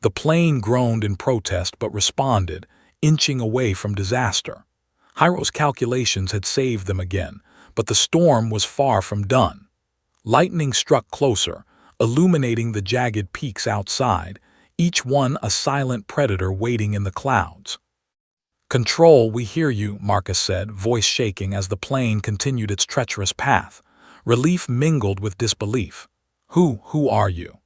The plane groaned in protest but responded, inching away from disaster. Hiro's calculations had saved them again, but the storm was far from done. Lightning struck closer, illuminating the jagged peaks outside, each one a silent predator waiting in the clouds. "Control, we hear you," Marcus said, voice shaking as the plane continued its treacherous path. Relief mingled with disbelief. Who are you?"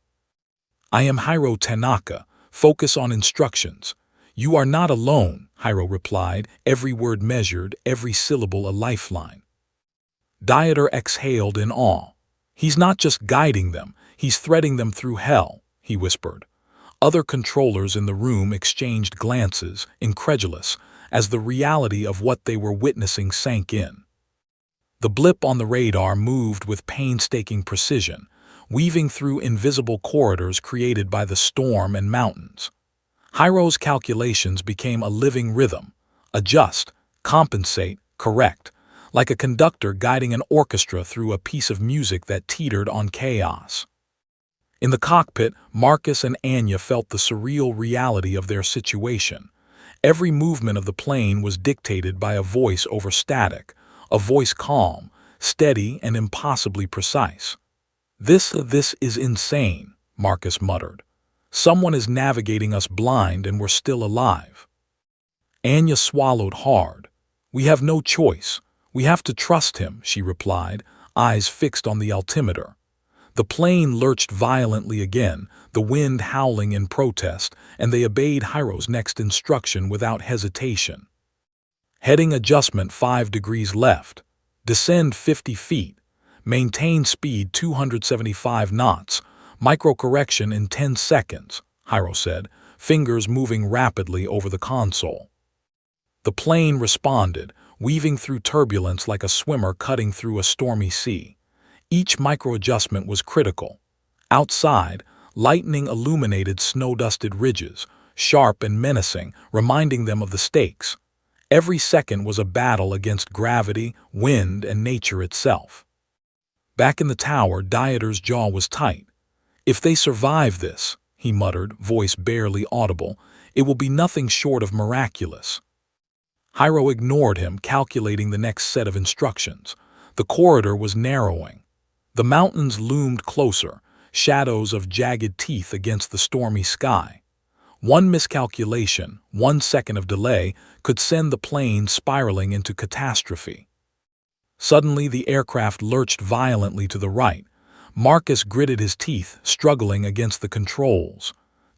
"I am Hiro Tanaka. Focus on instructions." "You are not alone," Hiro replied, every word measured, every syllable a lifeline. Dieter exhaled in awe. "He's not just guiding them, he's threading them through hell," he whispered. Other controllers in the room exchanged glances, incredulous, as the reality of what they were witnessing sank in. The blip on the radar moved with painstaking precision, weaving through invisible corridors created by the storm and mountains. Hiro's calculations became a living rhythm: adjust, compensate, correct, like a conductor guiding an orchestra through a piece of music that teetered on chaos. In the cockpit, Marcus and Anya felt the surreal reality of their situation. Every movement of the plane was dictated by a voice over static, a voice calm, steady, and impossibly precise. This is insane," Marcus muttered. "Someone is navigating us blind and we're still alive." Anya swallowed hard. "We have no choice. We have to trust him," she replied, eyes fixed on the altimeter. The plane lurched violently again, the wind howling in protest, and they obeyed Hiro's next instruction without hesitation. "Heading adjustment 5 degrees left. Descend 50 feet. Maintain speed 275 knots. Microcorrection in 10 seconds, Hiro said, fingers moving rapidly over the console. The plane responded, weaving through turbulence like a swimmer cutting through a stormy sea. Each micro-adjustment was critical. Outside, lightning illuminated snow-dusted ridges, sharp and menacing, reminding them of the stakes. Every second was a battle against gravity, wind, and nature itself. Back in the tower, Dieter's jaw was tight. "If they survive this," he muttered, voice barely audible, "it will be nothing short of miraculous." Hiro ignored him, calculating the next set of instructions. The corridor was narrowing. The mountains loomed closer, shadows of jagged teeth against the stormy sky. One miscalculation, 1 second of delay, could send the plane spiraling into catastrophe. Suddenly, the aircraft lurched violently to the right. Marcus gritted his teeth, struggling against the controls.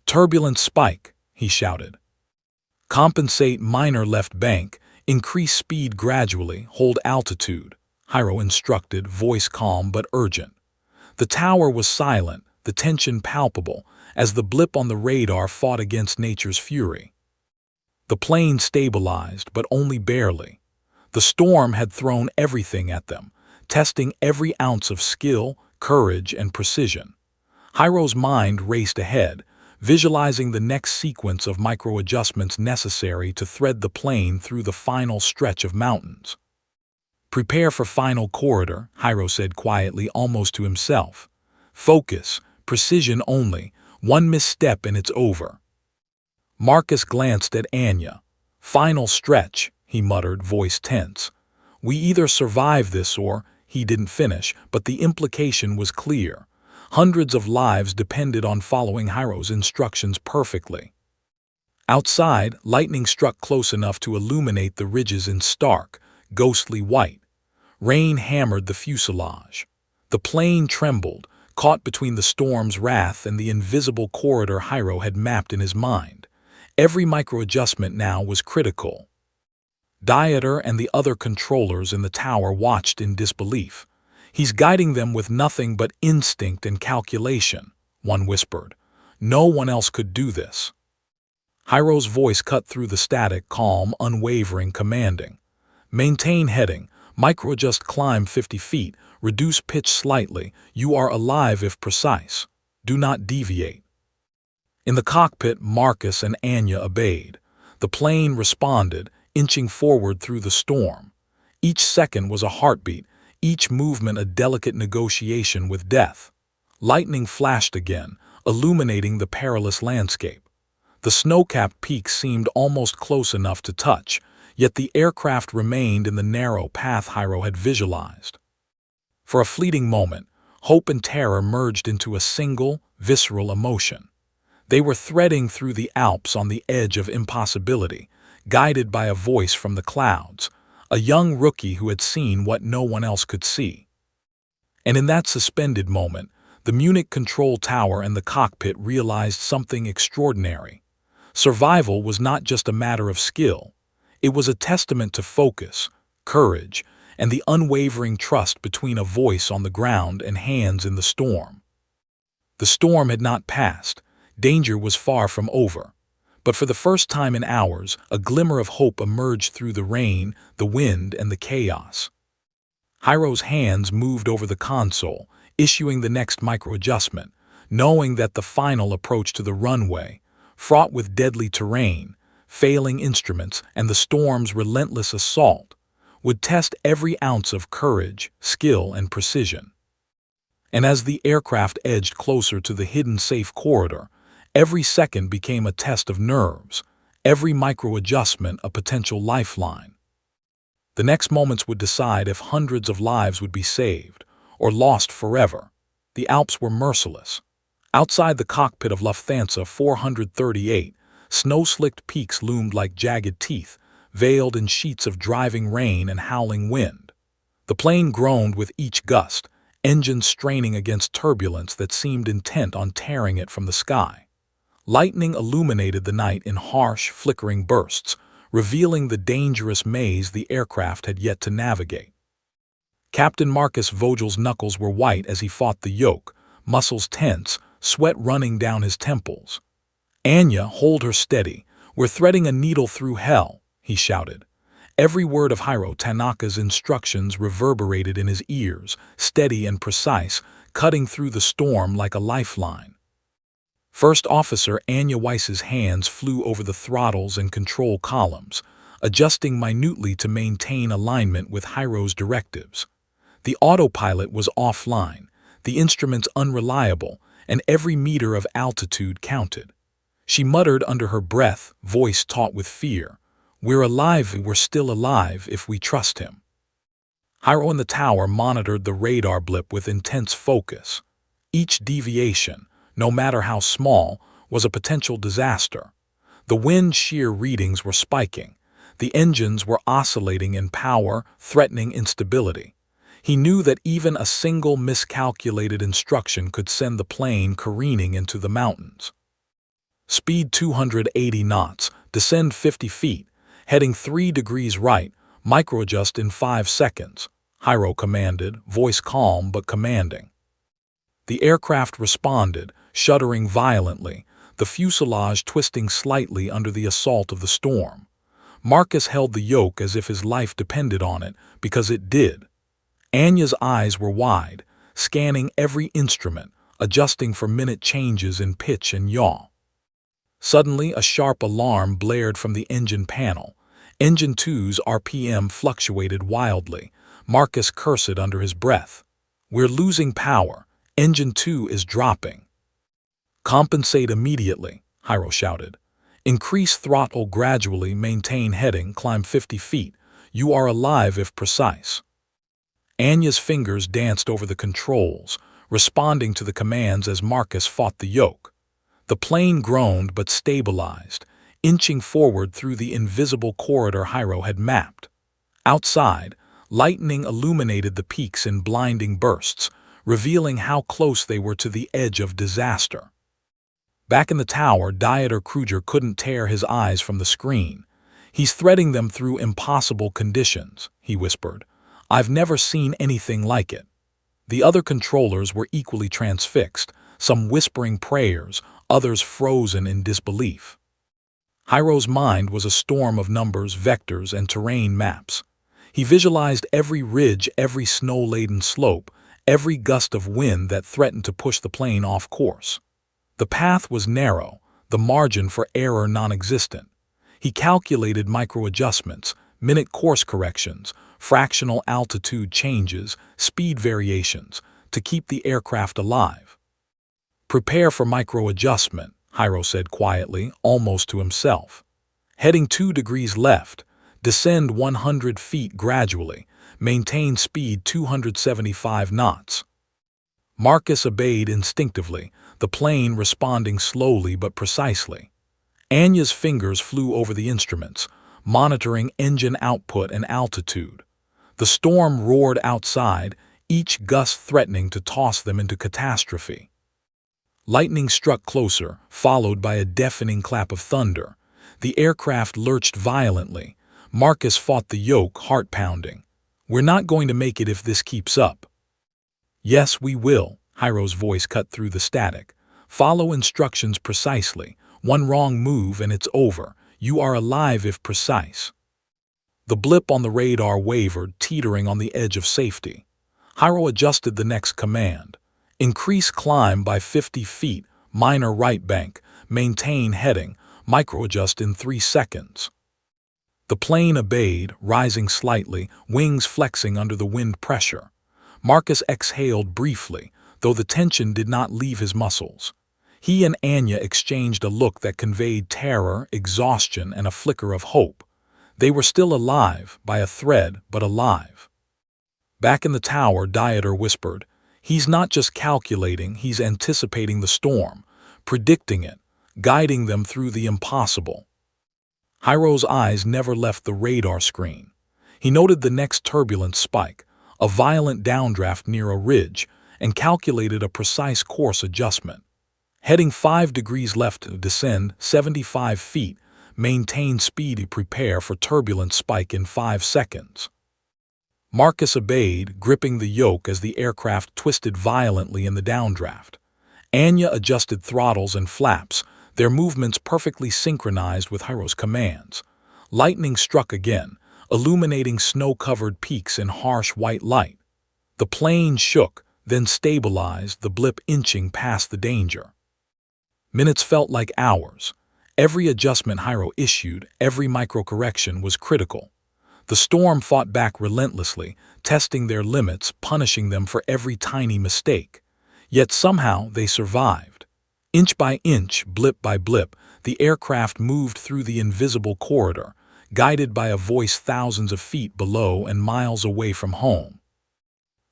"Turbulence spike," he shouted. "Compensate minor left bank, increase speed gradually, hold altitude," Hiro instructed, voice calm but urgent. The tower was silent, the tension palpable, as the blip on the radar fought against nature's fury. The plane stabilized, but only barely. The storm had thrown everything at them, testing every ounce of skill, courage, and precision. Hiro's mind raced ahead, visualizing the next sequence of micro-adjustments necessary to thread the plane through the final stretch of mountains. "Prepare for final corridor," Hiro said quietly, almost to himself. "Focus, precision only, one misstep and it's over." Marcus glanced at Anya. "Final stretch," he muttered, voice tense. We either survive this or, he didn't finish, but the implication was clear. Hundreds of lives depended on following Hyro's instructions perfectly. Outside, lightning struck close enough to illuminate the ridges in stark, ghostly white. Rain hammered the fuselage. The plane trembled, caught between the storm's wrath and the invisible corridor Hyro had mapped in his mind. Every micro-adjustment now was critical. Dieter and the other controllers in the tower watched in disbelief. "He's guiding them with nothing but instinct and calculation," one whispered. "No one else could do this." Hyro's voice cut through the static, calm, unwavering, commanding. "Maintain heading, micro-adjust climb 50 feet, reduce pitch slightly, you are alive if precise. Do not deviate." In the cockpit, Marcus and Anya obeyed. The plane responded, inching forward through the storm. Each second was a heartbeat, each movement a delicate negotiation with death. Lightning flashed again, illuminating the perilous landscape. The snow-capped peaks seemed almost close enough to touch, yet the aircraft remained in the narrow path Hyro had visualized. For a fleeting moment, hope and terror merged into a single, visceral emotion. They were threading through the Alps on the edge of impossibility, guided by a voice from the clouds, a young rookie who had seen what no one else could see. And in that suspended moment, the Munich control tower and the cockpit realized something extraordinary. Survival was not just a matter of skill. It was a testament to focus, courage, and the unwavering trust between a voice on the ground and hands in the storm. The storm had not passed. Danger was far from over. But for the first time in hours, a glimmer of hope emerged through the rain, the wind, and the chaos. Hyro's hands moved over the console, issuing the next micro-adjustment, knowing that the final approach to the runway, fraught with deadly terrain, failing instruments, and the storm's relentless assault, would test every ounce of courage, skill, and precision. And as the aircraft edged closer to the hidden safe corridor, every second became a test of nerves, every micro-adjustment a potential lifeline. The next moments would decide if hundreds of lives would be saved or lost forever. The Alps were merciless. Outside the cockpit of Lufthansa 438, snow-slicked peaks loomed like jagged teeth, veiled in sheets of driving rain and howling wind. The plane groaned with each gust, engines straining against turbulence that seemed intent on tearing it from the sky. Lightning illuminated the night in harsh, flickering bursts, revealing the dangerous maze the aircraft had yet to navigate. Captain Marcus Vogel's knuckles were white as he fought the yoke, muscles tense, sweat running down his temples. "Anya, hold her steady. We're threading a needle through hell," he shouted. Every word of Hyro Tanaka's instructions reverberated in his ears, steady and precise, cutting through the storm like a lifeline. First Officer Anya Weiss's hands flew over the throttles and control columns, adjusting minutely to maintain alignment with Hyro's directives. The autopilot was offline, the instruments unreliable, and every meter of altitude counted. She muttered under her breath, voice taut with fear, "We're alive, we're still alive if we trust him." Hyro in the tower monitored the radar blip with intense focus. Each deviation, no matter how small, was a potential disaster. The wind shear readings were spiking. The engines were oscillating in power, threatening instability. He knew that even a single miscalculated instruction could send the plane careening into the mountains. Speed 280 knots, descend 50 feet, heading 3 degrees right, micro-adjust in 5 seconds, Hyro commanded, voice calm but commanding. The aircraft responded, shuddering violently, the fuselage twisting slightly under the assault of the storm. Marcus held the yoke as if his life depended on it, because it did. Anya's eyes were wide, scanning every instrument, adjusting for minute changes in pitch and yaw. Suddenly, a sharp alarm blared from the engine panel. Engine 2's RPM fluctuated wildly. Marcus cursed under his breath. "We're losing power. Engine 2 is dropping." "Compensate immediately," Hyro shouted. "Increase throttle gradually, maintain heading, climb 50 feet. You are alive if precise. Anya's fingers danced over the controls, responding to the commands as Marcus fought the yoke. The plane groaned but stabilized, inching forward through the invisible corridor Hyro had mapped. Outside, lightning illuminated the peaks in blinding bursts, revealing how close they were to the edge of disaster. Back in the tower, Dieter Kruger couldn't tear his eyes from the screen. "He's threading them through impossible conditions," he whispered. "I've never seen anything like it." The other controllers were equally transfixed, some whispering prayers, others frozen in disbelief. Hyro's mind was a storm of numbers, vectors, and terrain maps. He visualized every ridge, every snow-laden slope, every gust of wind that threatened to push the plane off course. The path was narrow, the margin for error non-existent. He calculated micro-adjustments, minute course corrections, fractional altitude changes, speed variations, to keep the aircraft alive. "Prepare for micro-adjustment," Hyro said quietly, almost to himself. "Heading 2 degrees left. Descend 100 feet gradually. Maintain speed 275 knots. Marcus obeyed instinctively, the plane responding slowly but precisely. Anya's fingers flew over the instruments, monitoring engine output and altitude. The storm roared outside, each gust threatening to toss them into catastrophe. Lightning struck closer, followed by a deafening clap of thunder. The aircraft lurched violently. Marcus fought the yoke, heart-pounding. "We're not going to make it if this keeps up." "Yes, we will," Hyro's voice cut through the static. "Follow instructions precisely. One wrong move and it's over. You are alive if precise." The blip on the radar wavered, teetering on the edge of safety. Hyro adjusted the next command. "Increase climb by 50 feet, minor right bank, maintain heading, microadjust in 3 seconds. The plane obeyed, rising slightly, wings flexing under the wind pressure. Marcus exhaled briefly, though the tension did not leave his muscles. He and Anya exchanged a look that conveyed terror, exhaustion, and a flicker of hope. They were still alive, by a thread, but alive. Back in the tower, Dieter whispered, "He's not just calculating, he's anticipating the storm, predicting it, guiding them through the impossible." Hyro's eyes never left the radar screen. He noted the next turbulence spike, a violent downdraft near a ridge, and calculated a precise course adjustment. Heading 5 degrees left, descend 75 feet, maintain speed, prepare for turbulence spike in 5 seconds. Marcus obeyed, gripping the yoke as the aircraft twisted violently in the downdraft. Anya adjusted throttles and flaps, their movements perfectly synchronized with Hyro's commands. Lightning struck again, illuminating snow-covered peaks in harsh white light. The plane shook, then stabilized, the blip inching past the danger. Minutes felt like hours. Every adjustment Hyro issued, every micro-correction was critical. The storm fought back relentlessly, testing their limits, punishing them for every tiny mistake. Yet somehow they survived. Inch by inch, blip by blip, the aircraft moved through the invisible corridor, guided by a voice thousands of feet below and miles away from home.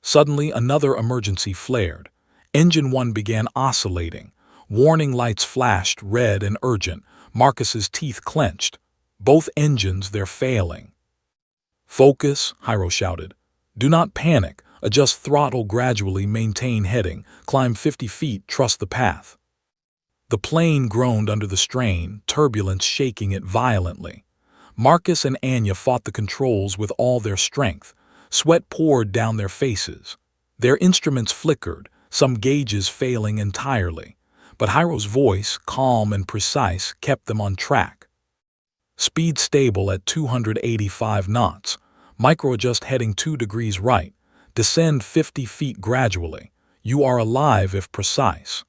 Suddenly, another emergency flared. Engine 1 began oscillating. Warning lights flashed, red and urgent. Marcus's teeth clenched. Both engines, they're failing. "Focus," Hyro shouted. "Do not panic. Adjust throttle gradually, maintain heading. Climb 50 feet, trust the path." The plane groaned under the strain, turbulence shaking it violently. Marcus and Anya fought the controls with all their strength. Sweat poured down their faces. Their instruments flickered, some gauges failing entirely. But Hyro's voice, calm and precise, kept them on track. "Speed stable at 285 knots. Microadjust heading 2 degrees right. Descend 50 feet gradually. You are alive if precise."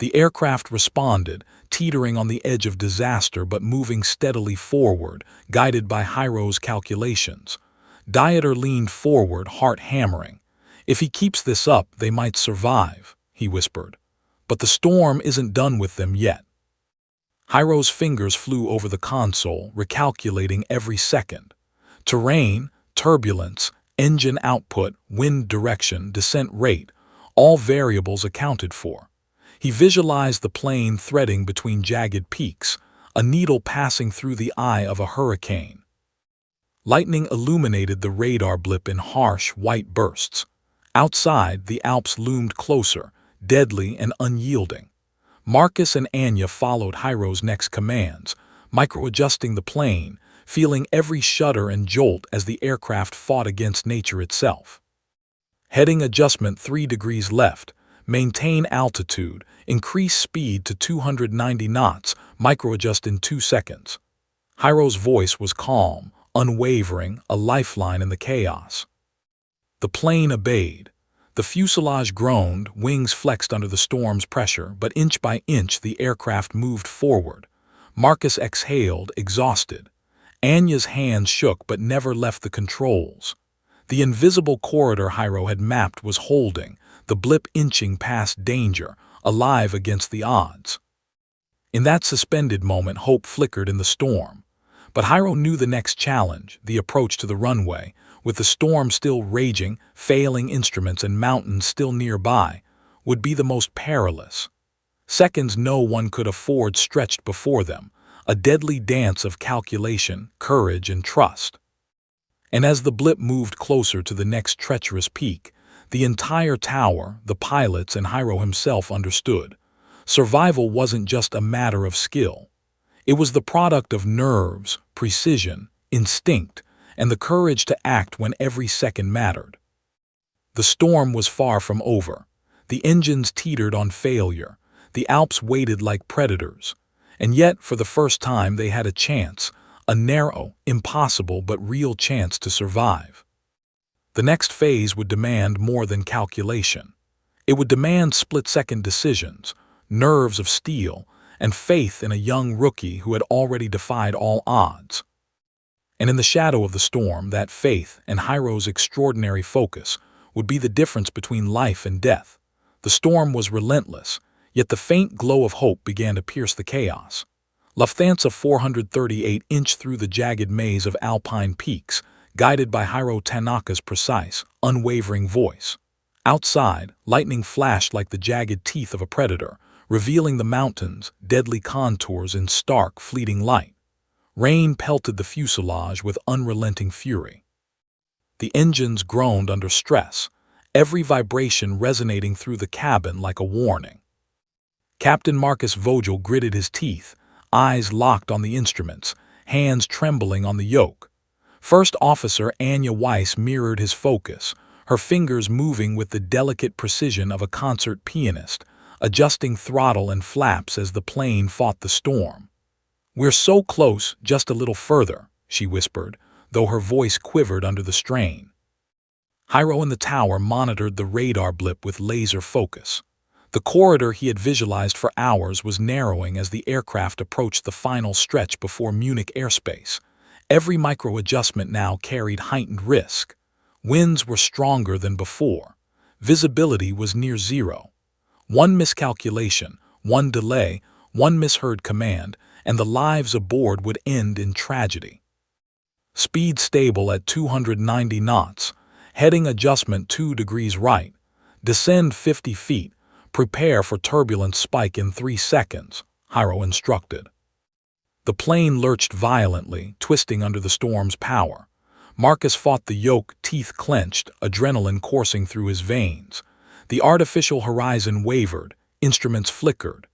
The aircraft responded, teetering on the edge of disaster but moving steadily forward, guided by Hyro's calculations. Dieter leaned forward, heart hammering. "If he keeps this up, they might survive," he whispered. "But the storm isn't done with them yet." Hyro's fingers flew over the console, recalculating every second. Terrain, turbulence, engine output, wind direction, descent rate, all variables accounted for. He visualized the plane threading between jagged peaks, a needle passing through the eye of a hurricane. Lightning illuminated the radar blip in harsh, white bursts. Outside, the Alps loomed closer, deadly and unyielding. Marcus and Anya followed Hyro's next commands, micro-adjusting the plane, feeling every shudder and jolt as the aircraft fought against nature itself. Heading adjustment 3 degrees left, maintain altitude, increase speed to 290 knots, micro-adjust in 2 seconds. Hyro's voice was calm, unwavering, a lifeline in the chaos. The plane obeyed. The fuselage groaned, wings flexed under the storm's pressure, but inch by inch the aircraft moved forward. Marcus exhaled, exhausted. Anya's hands shook but never left the controls. The invisible corridor Hyro had mapped was holding, the blip inching past danger, alive against the odds. In that suspended moment, hope flickered in the storm. But Hyro knew the next challenge, the approach to the runway. With the storm still raging, failing instruments and mountains still nearby, would be the most perilous. Seconds no one could afford stretched before them, a deadly dance of calculation, courage, and trust. And as the blip moved closer to the next treacherous peak, the entire tower, the pilots, and Hyro himself understood. Survival wasn't just a matter of skill. It was the product of nerves, precision, instinct, and the courage to act when every second mattered. The storm was far from over. The engines teetered on failure. The Alps waited like predators. And yet, for the first time, they had a chance, a narrow, impossible but real chance to survive. The next phase would demand more than calculation. It would demand split-second decisions, nerves of steel, and faith in a young rookie who had already defied all odds. And in the shadow of the storm, that faith and Hyro's extraordinary focus would be the difference between life and death. The storm was relentless, yet the faint glow of hope began to pierce the chaos. Lufthansa 438 inched through the jagged maze of alpine peaks, guided by Hyro Tanaka's precise, unwavering voice. Outside, lightning flashed like the jagged teeth of a predator, revealing the mountains, deadly contours in stark, fleeting light. Rain pelted the fuselage with unrelenting fury. The engines groaned under stress, every vibration resonating through the cabin like a warning. Captain Marcus Vogel gritted his teeth, eyes locked on the instruments, hands trembling on the yoke. First Officer Anya Weiss mirrored his focus, her fingers moving with the delicate precision of a concert pianist, adjusting throttle and flaps as the plane fought the storm. "We're so close, just a little further," she whispered, though her voice quivered under the strain. Hyro in the tower monitored the radar blip with laser focus. The corridor he had visualized for hours was narrowing as the aircraft approached the final stretch before Munich airspace. Every micro-adjustment now carried heightened risk. Winds were stronger than before. Visibility was near zero. One miscalculation, one delay, one misheard command, and the lives aboard would end in tragedy. Speed stable at 290 knots. Heading adjustment 2 degrees right. Descend 50 feet. Prepare for turbulence spike in 3 seconds, Hyro instructed. The plane lurched violently, twisting under the storm's power. Marcus fought the yoke, teeth clenched, adrenaline coursing through his veins. The artificial horizon wavered, instruments flickered.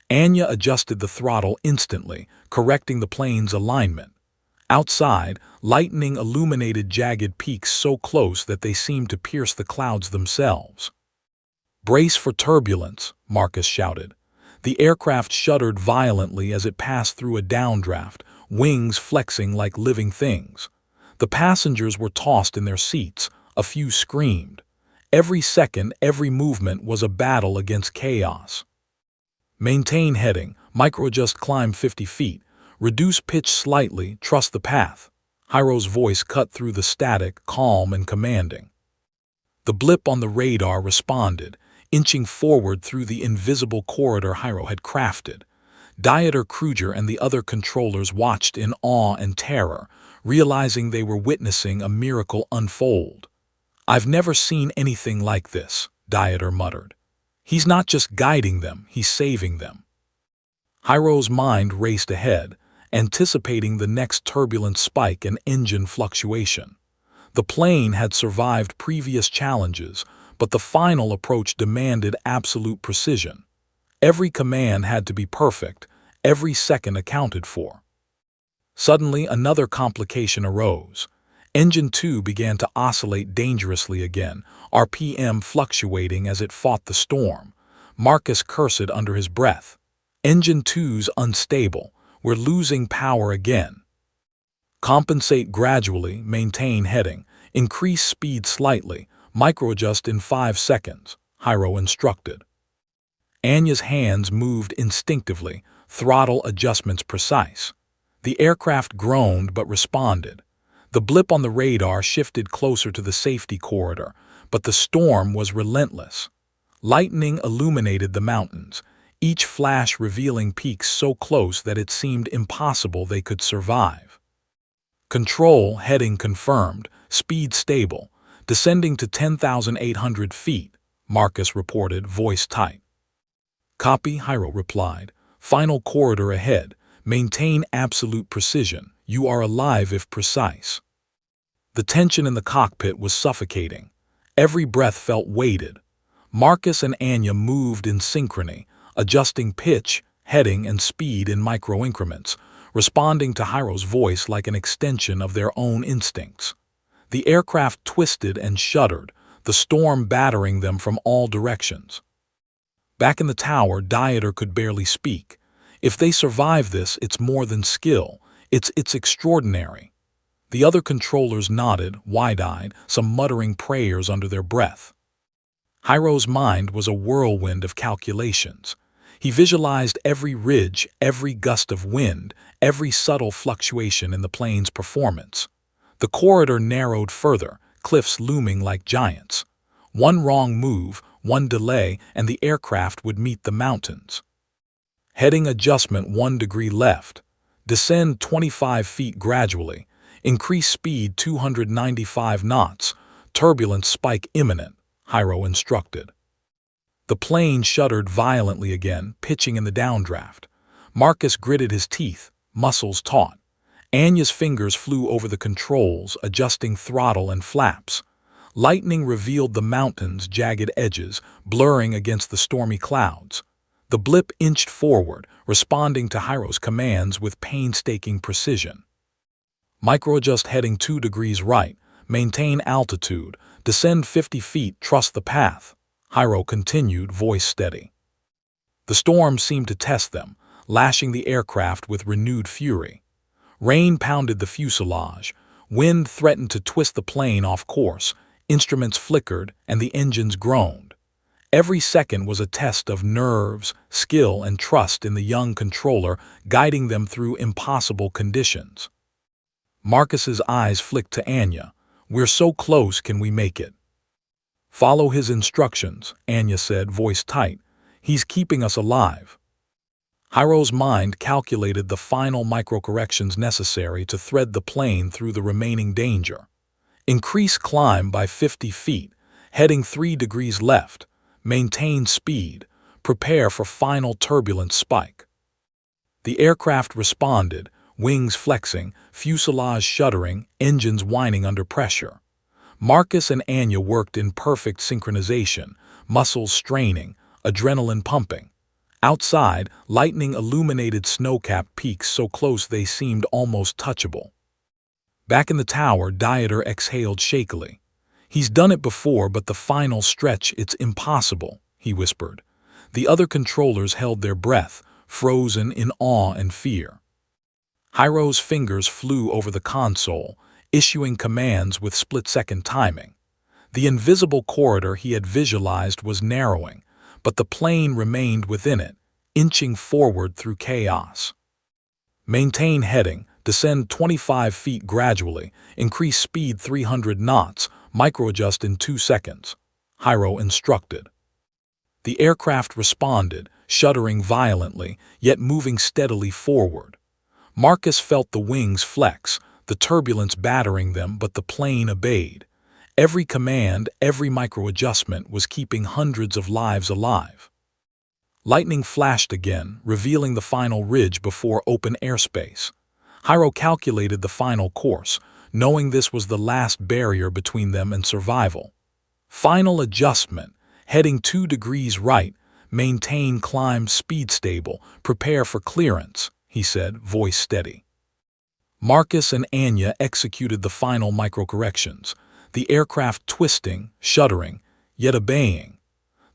Anya adjusted the throttle instantly, correcting the plane's alignment. Outside, lightning illuminated jagged peaks so close that they seemed to pierce the clouds themselves. "Brace for turbulence," Marcus shouted. The aircraft shuddered violently as it passed through a downdraft, wings flexing like living things. The passengers were tossed in their seats, a few screamed. Every second, every movement was a battle against chaos. "Maintain heading, micro-adjust climb 50 feet, reduce pitch slightly, trust the path." Hyro's voice cut through the static, calm and commanding. The blip on the radar responded, inching forward through the invisible corridor Hyro had crafted. Dieter Kruger and the other controllers watched in awe and terror, realizing they were witnessing a miracle unfold. "I've never seen anything like this," Dieter muttered. "He's not just guiding them, he's saving them." Hyro's mind raced ahead, anticipating the next turbulent spike and engine fluctuation. The plane had survived previous challenges, but the final approach demanded absolute precision. Every command had to be perfect, every second accounted for. Suddenly, another complication arose. Engine 2 began to oscillate dangerously again, RPM fluctuating as it fought the storm. Marcus cursed under his breath. "Engine 2's unstable. We're losing power again." "Compensate gradually, maintain heading, increase speed slightly, microadjust in 5 seconds, Hyro instructed. Anya's hands moved instinctively, throttle adjustments precise. The aircraft groaned but responded. The blip on the radar shifted closer to the safety corridor, but the storm was relentless. Lightning illuminated the mountains, each flash revealing peaks so close that it seemed impossible they could survive. "Control heading confirmed, speed stable, descending to 10,800 feet, Marcus reported, voice tight. "Copy," Hyro replied. "Final corridor ahead. Maintain absolute precision. You are alive if precise." The tension in the cockpit was suffocating. Every breath felt weighted. Marcus and Anya moved in synchrony, adjusting pitch, heading, and speed in micro-increments, responding to Hyro's voice like an extension of their own instincts. The aircraft twisted and shuddered, the storm battering them from all directions. Back in the tower, Dieter could barely speak. "If they survive this, it's more than skill. It's extraordinary." The other controllers nodded, wide-eyed, some muttering prayers under their breath. Hyro's mind was a whirlwind of calculations. He visualized every ridge, every gust of wind, every subtle fluctuation in the plane's performance. The corridor narrowed further, cliffs looming like giants. One wrong move, one delay, and the aircraft would meet the mountains. Heading adjustment 1 degree left. Descend 25 feet gradually. Increase speed 295 knots. Turbulence spike imminent, Hyro instructed. The plane shuddered violently again, pitching in the downdraft. Marcus gritted his teeth, muscles taut. Anya's fingers flew over the controls, adjusting throttle and flaps. Lightning revealed the mountains' jagged edges, blurring against the stormy clouds. The blip inched forward, responding to Hyro's commands with painstaking precision. Microadjust heading 2 degrees right, maintain altitude, descend 50 feet, trust the path, Hyro continued, voice steady. The storm seemed to test them, lashing the aircraft with renewed fury. Rain pounded the fuselage, wind threatened to twist the plane off course, instruments flickered, and the engines groaned. Every second was a test of nerves, skill, and trust in the young controller, guiding them through impossible conditions. Marcus's eyes flicked to Anya. "We're so close, can we make it?" "Follow his instructions," Anya said, voice tight. "He's keeping us alive." Hyro's mind calculated the final microcorrections necessary to thread the plane through the remaining danger. Increase climb by 50 feet, heading 3 degrees left, maintain speed, prepare for final turbulence spike. The aircraft responded, wings flexing, fuselage shuddering, engines whining under pressure. Marcus and Anya worked in perfect synchronization, muscles straining, adrenaline pumping. Outside, lightning illuminated snow-capped peaks so close they seemed almost touchable. Back in the tower, Dieter exhaled shakily. "He's done it before, but the final stretch, it's impossible," he whispered. The other controllers held their breath, frozen in awe and fear. Hyro's fingers flew over the console, issuing commands with split-second timing. The invisible corridor he had visualized was narrowing, but the plane remained within it, inching forward through chaos. Maintain heading, descend 25 feet gradually, increase speed 300 knots, microadjust in 2 seconds, Hyro instructed. The aircraft responded, shuddering violently, yet moving steadily forward. Marcus felt the wings flex, the turbulence battering them, but the plane obeyed. Every command, every micro-adjustment was keeping hundreds of lives alive. Lightning flashed again, revealing the final ridge before open airspace. Hiro calculated the final course, knowing this was the last barrier between them and survival. Final adjustment, heading 2 degrees right, maintain climb speed stable, prepare for clearance, he said, voice steady. Marcus and Anya executed the final microcorrections, the aircraft twisting, shuddering, yet obeying.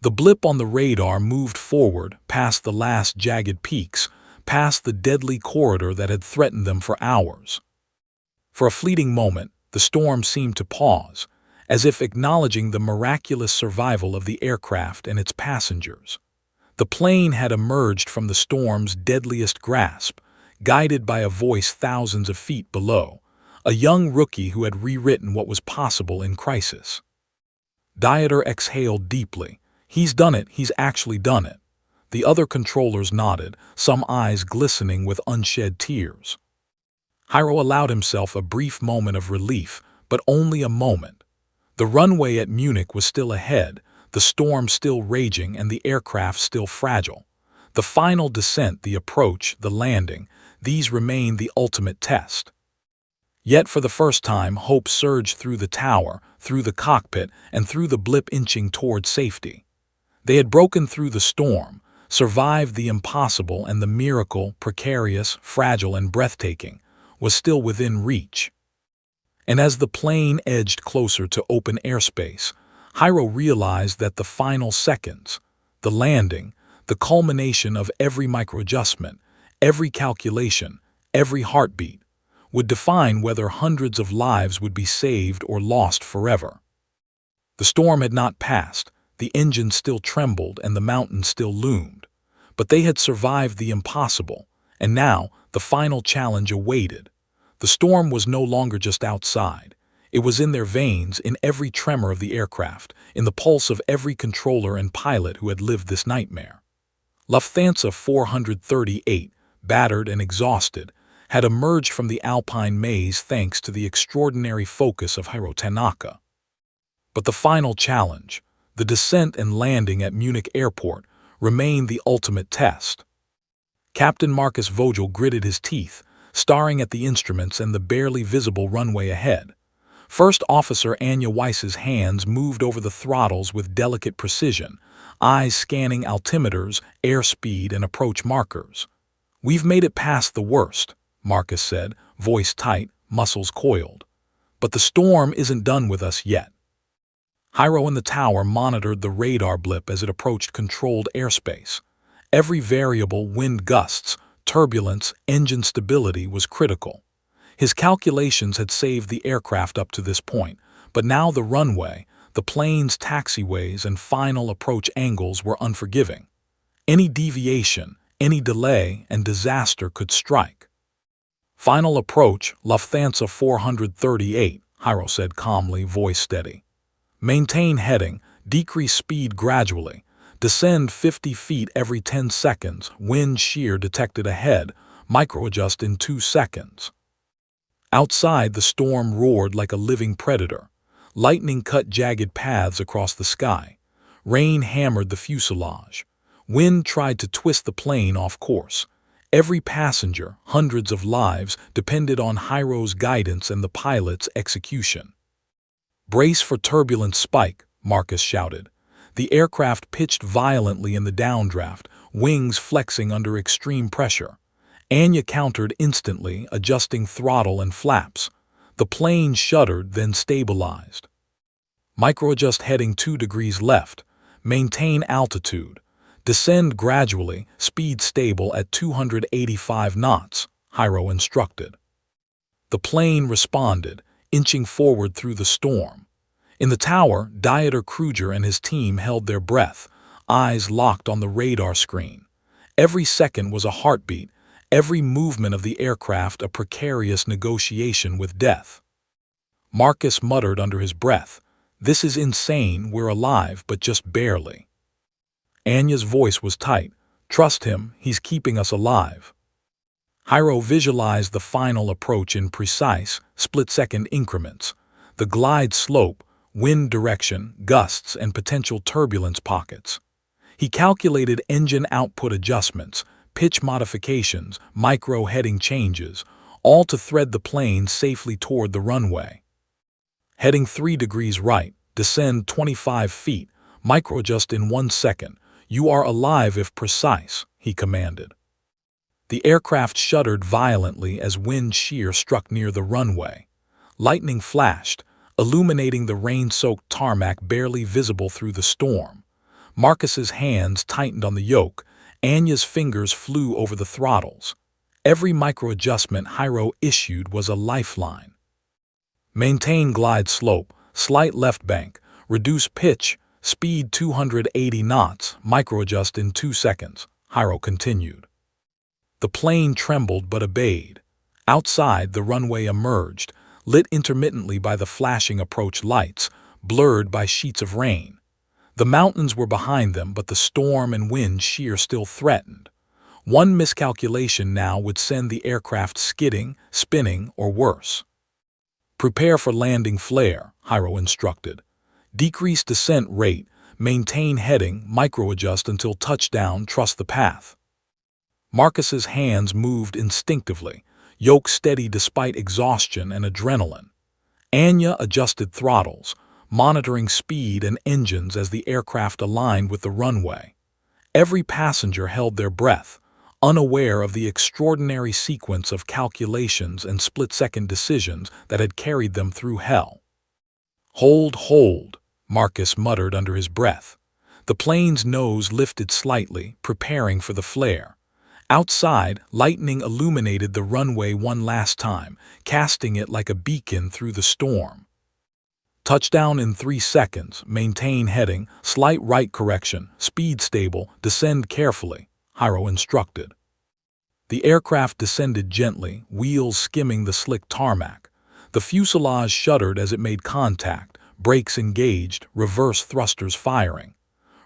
The blip on the radar moved forward, past the last jagged peaks, past the deadly corridor that had threatened them for hours. For a fleeting moment, the storm seemed to pause, as if acknowledging the miraculous survival of the aircraft and its passengers. The plane had emerged from the storm's deadliest grasp, guided by a voice thousands of feet below, a young rookie who had rewritten what was possible in crisis. Dieter exhaled deeply. He's done it, he's actually done it. The other controllers nodded, some eyes glistening with unshed tears. Hiro allowed himself a brief moment of relief, but only a moment. The runway at Munich was still ahead, the storm still raging and the aircraft still fragile. The final descent, the approach, the landing, these remained the ultimate test. Yet for the first time, hope surged through the tower, through the cockpit, and through the blip inching toward safety. They had broken through the storm, survived the impossible, and the miracle, precarious, fragile, and breathtaking, was still within reach. And as the plane edged closer to open airspace, Hiro realized that the final seconds, the landing, the culmination of every microadjustment, every calculation, every heartbeat, would define whether hundreds of lives would be saved or lost forever. The storm had not passed, the engine still trembled and the mountain still loomed, but they had survived the impossible, and now the final challenge awaited. The storm was no longer just outside. It was in their veins, in every tremor of the aircraft, in the pulse of every controller and pilot who had lived this nightmare. Lufthansa 438, battered and exhausted, had emerged from the Alpine maze thanks to the extraordinary focus of Hiro Tanaka. But the final challenge, the descent and landing at Munich Airport, remained the ultimate test. Captain Marcus Vogel gritted his teeth, staring at the instruments and the barely visible runway ahead. First Officer Anya Weiss's hands moved over the throttles with delicate precision, eyes scanning altimeters, airspeed, and approach markers. "We've made it past the worst," Marcus said, voice tight, muscles coiled. "But the storm isn't done with us yet." Hiro in the tower monitored the radar blip as it approached controlled airspace. Every variable, wind gusts, turbulence, engine stability, was critical. His calculations had saved the aircraft up to this point, but now the runway, the plane's taxiways, and final approach angles were unforgiving. Any deviation, any delay, and disaster could strike. "Final approach, Lufthansa 438, Hiro said calmly, voice steady. "Maintain heading, decrease speed gradually, descend 50 feet every 10 seconds, wind shear detected ahead, microadjust in 2 seconds. Outside, the storm roared like a living predator. Lightning cut jagged paths across the sky. Rain hammered the fuselage. Wind tried to twist the plane off course. Every passenger, hundreds of lives, depended on Hiro's guidance and the pilot's execution. "Brace for turbulence spike," Marcus shouted. The aircraft pitched violently in the downdraft, wings flexing under extreme pressure. Anya countered instantly, adjusting throttle and flaps. The plane shuddered, then stabilized. "Microadjust heading 2 degrees left. Maintain altitude. Descend gradually, speed stable at 285 knots, Hiro instructed. The plane responded, inching forward through the storm. In the tower, Dieter Kruger and his team held their breath, eyes locked on the radar screen. Every second was a heartbeat, every movement of the aircraft a precarious negotiation with death. Marcus muttered under his breath, "This is insane, we're alive, but just barely." Anya's voice was tight. "Trust him, he's keeping us alive." Hiro visualized the final approach in precise, split-second increments. The glide slope, wind direction, gusts, and potential turbulence pockets. He calculated engine output adjustments, pitch modifications, micro-heading changes, all to thread the plane safely toward the runway. Heading 3 degrees right, descend 25 feet, micro-adjust in 1 second. You are alive if precise, he commanded. The aircraft shuddered violently as wind shear struck near the runway. Lightning flashed, illuminating the rain-soaked tarmac barely visible through the storm. Marcus's hands tightened on the yoke. Anya's fingers flew over the throttles. Every micro-adjustment Hiro issued was a lifeline. Maintain glide slope, slight left bank, reduce pitch, speed 280 knots, micro-adjust in 2 seconds, Hiro continued. The plane trembled but obeyed. Outside, the runway emerged, lit intermittently by the flashing approach lights, blurred by sheets of rain. The mountains were behind them, but the storm and wind shear still threatened. One miscalculation now would send the aircraft skidding, spinning, or worse. Prepare for landing flare, Hiro instructed. Decrease descent rate, maintain heading, micro-adjust until touchdown, trust the path. Marcus's hands moved instinctively, yoke steady despite exhaustion and adrenaline. Anya adjusted throttles, monitoring speed and engines as the aircraft aligned with the runway. Every passenger held their breath, unaware of the extraordinary sequence of calculations and split-second decisions that had carried them through hell. Hold, Marcus muttered under his breath. The plane's nose lifted slightly, preparing for the flare. Outside, lightning illuminated the runway one last time, casting it like a beacon through the storm. Touchdown in 3 seconds, maintain heading, slight right correction, speed stable, descend carefully, Hiro instructed. The aircraft descended gently, wheels skimming the slick tarmac. The fuselage shuddered as it made contact, brakes engaged, reverse thrusters firing.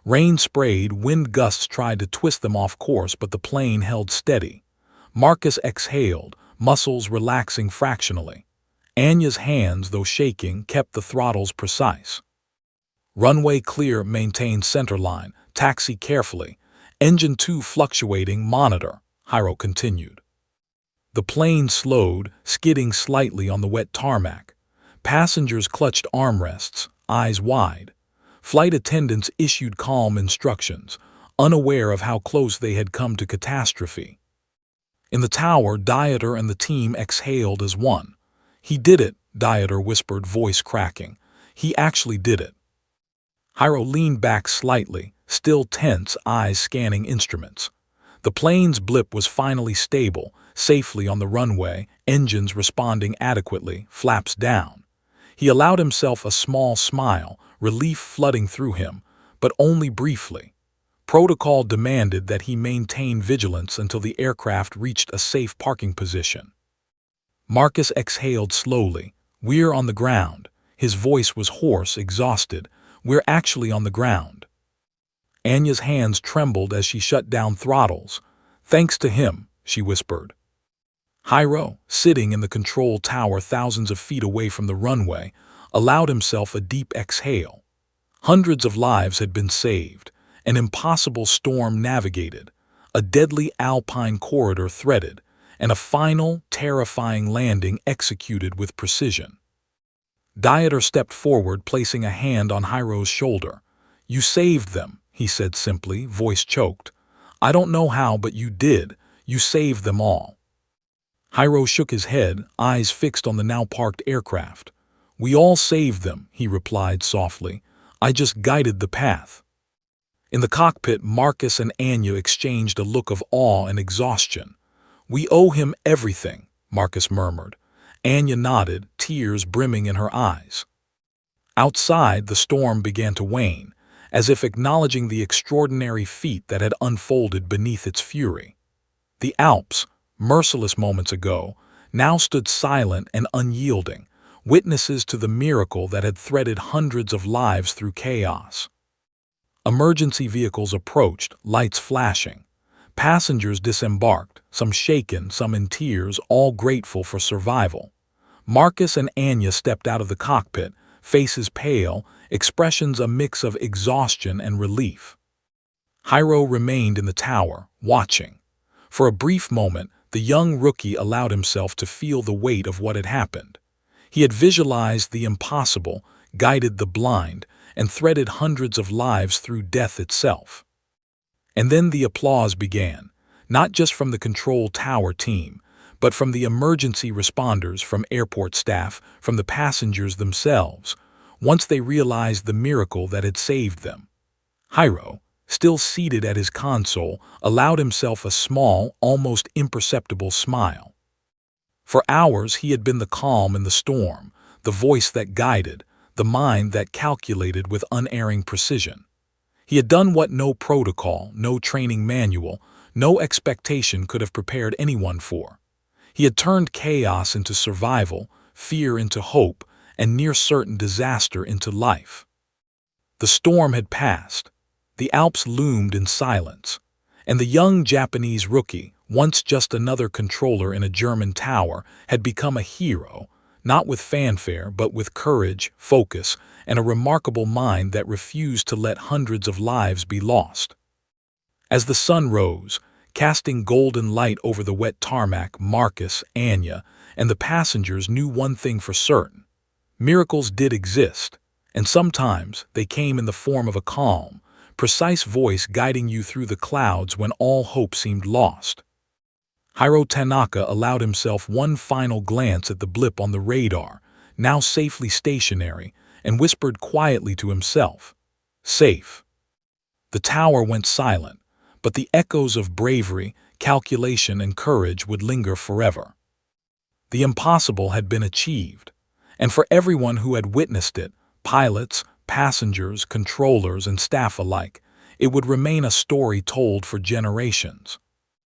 Rain sprayed, wind gusts tried to twist them off course, but the plane held steady. Marcus exhaled, muscles relaxing fractionally. Anya's hands, though shaking, kept the throttles precise. Runway clear, maintain centerline, taxi carefully. Engine 2 fluctuating, monitor, Hiro continued. The plane slowed, skidding slightly on the wet tarmac. Passengers clutched armrests, eyes wide. Flight attendants issued calm instructions, unaware of how close they had come to catastrophe. In the tower, Dieter and the team exhaled as one. He did it, Dieter whispered, voice cracking. He actually did it. Hiro leaned back slightly, still tense, eyes scanning instruments. The plane's blip was finally stable, safely on the runway, engines responding adequately, flaps down. He allowed himself a small smile, relief flooding through him, but only briefly. Protocol demanded that he maintain vigilance until the aircraft reached a safe parking position. Marcus exhaled slowly. We're on the ground. His voice was hoarse, exhausted. We're actually on the ground. Anya's hands trembled as she shut down throttles. Thanks to him, she whispered. Hiro, sitting in the control tower thousands of feet away from the runway, allowed himself a deep exhale. Hundreds of lives had been saved, an impossible storm navigated, a deadly alpine corridor threaded, and a final, terrifying landing executed with precision. Dieter stepped forward, placing a hand on Hiro's shoulder. You saved them, he said simply, voice choked. I don't know how, but you did. You saved them all. Hiro shook his head, eyes fixed on the now parked aircraft. We all saved them, he replied softly. I just guided the path. In the cockpit, Marcus and Anya exchanged a look of awe and exhaustion. We owe him everything, Marcus murmured. Anya nodded, tears brimming in her eyes. Outside, the storm began to wane, as if acknowledging the extraordinary feat that had unfolded beneath its fury. The Alps, merciless moments ago, now stood silent and unyielding, witnesses to the miracle that had threaded hundreds of lives through chaos. Emergency vehicles approached, lights flashing. Passengers disembarked, some shaken, some in tears, all grateful for survival. Marcus and Anya stepped out of the cockpit, faces pale, expressions a mix of exhaustion and relief. Hyro remained in the tower, watching. For a brief moment, the young rookie allowed himself to feel the weight of what had happened. He had visualized the impossible, guided the blind, and threaded hundreds of lives through death itself. And then the applause began, not just from the control tower team, but from the emergency responders, from airport staff, from the passengers themselves, once they realized the miracle that had saved them. Hyro, still seated at his console, allowed himself a small, almost imperceptible smile. For hours he had been the calm in the storm, the voice that guided, the mind that calculated with unerring precision. He had done what no protocol, no training manual, no expectation could have prepared anyone for. He had turned chaos into survival, fear into hope, and near-certain disaster into life. The storm had passed. The Alps loomed in silence, and the young Japanese rookie, once just another controller in a German tower, had become a hero, not with fanfare but with courage, focus, and a remarkable mind that refused to let hundreds of lives be lost. As the sun rose, casting golden light over the wet tarmac, Marcus, Anya, and the passengers knew one thing for certain. Miracles did exist, and sometimes they came in the form of a calm, precise voice guiding you through the clouds when all hope seemed lost. Hyro Tanaka allowed himself one final glance at the blip on the radar, now safely stationary, and whispered quietly to himself, "Safe." The tower went silent, but the echoes of bravery, calculation, and courage would linger forever. The impossible had been achieved, and for everyone who had witnessed it, pilots, passengers, controllers, and staff alike, it would remain a story told for generations.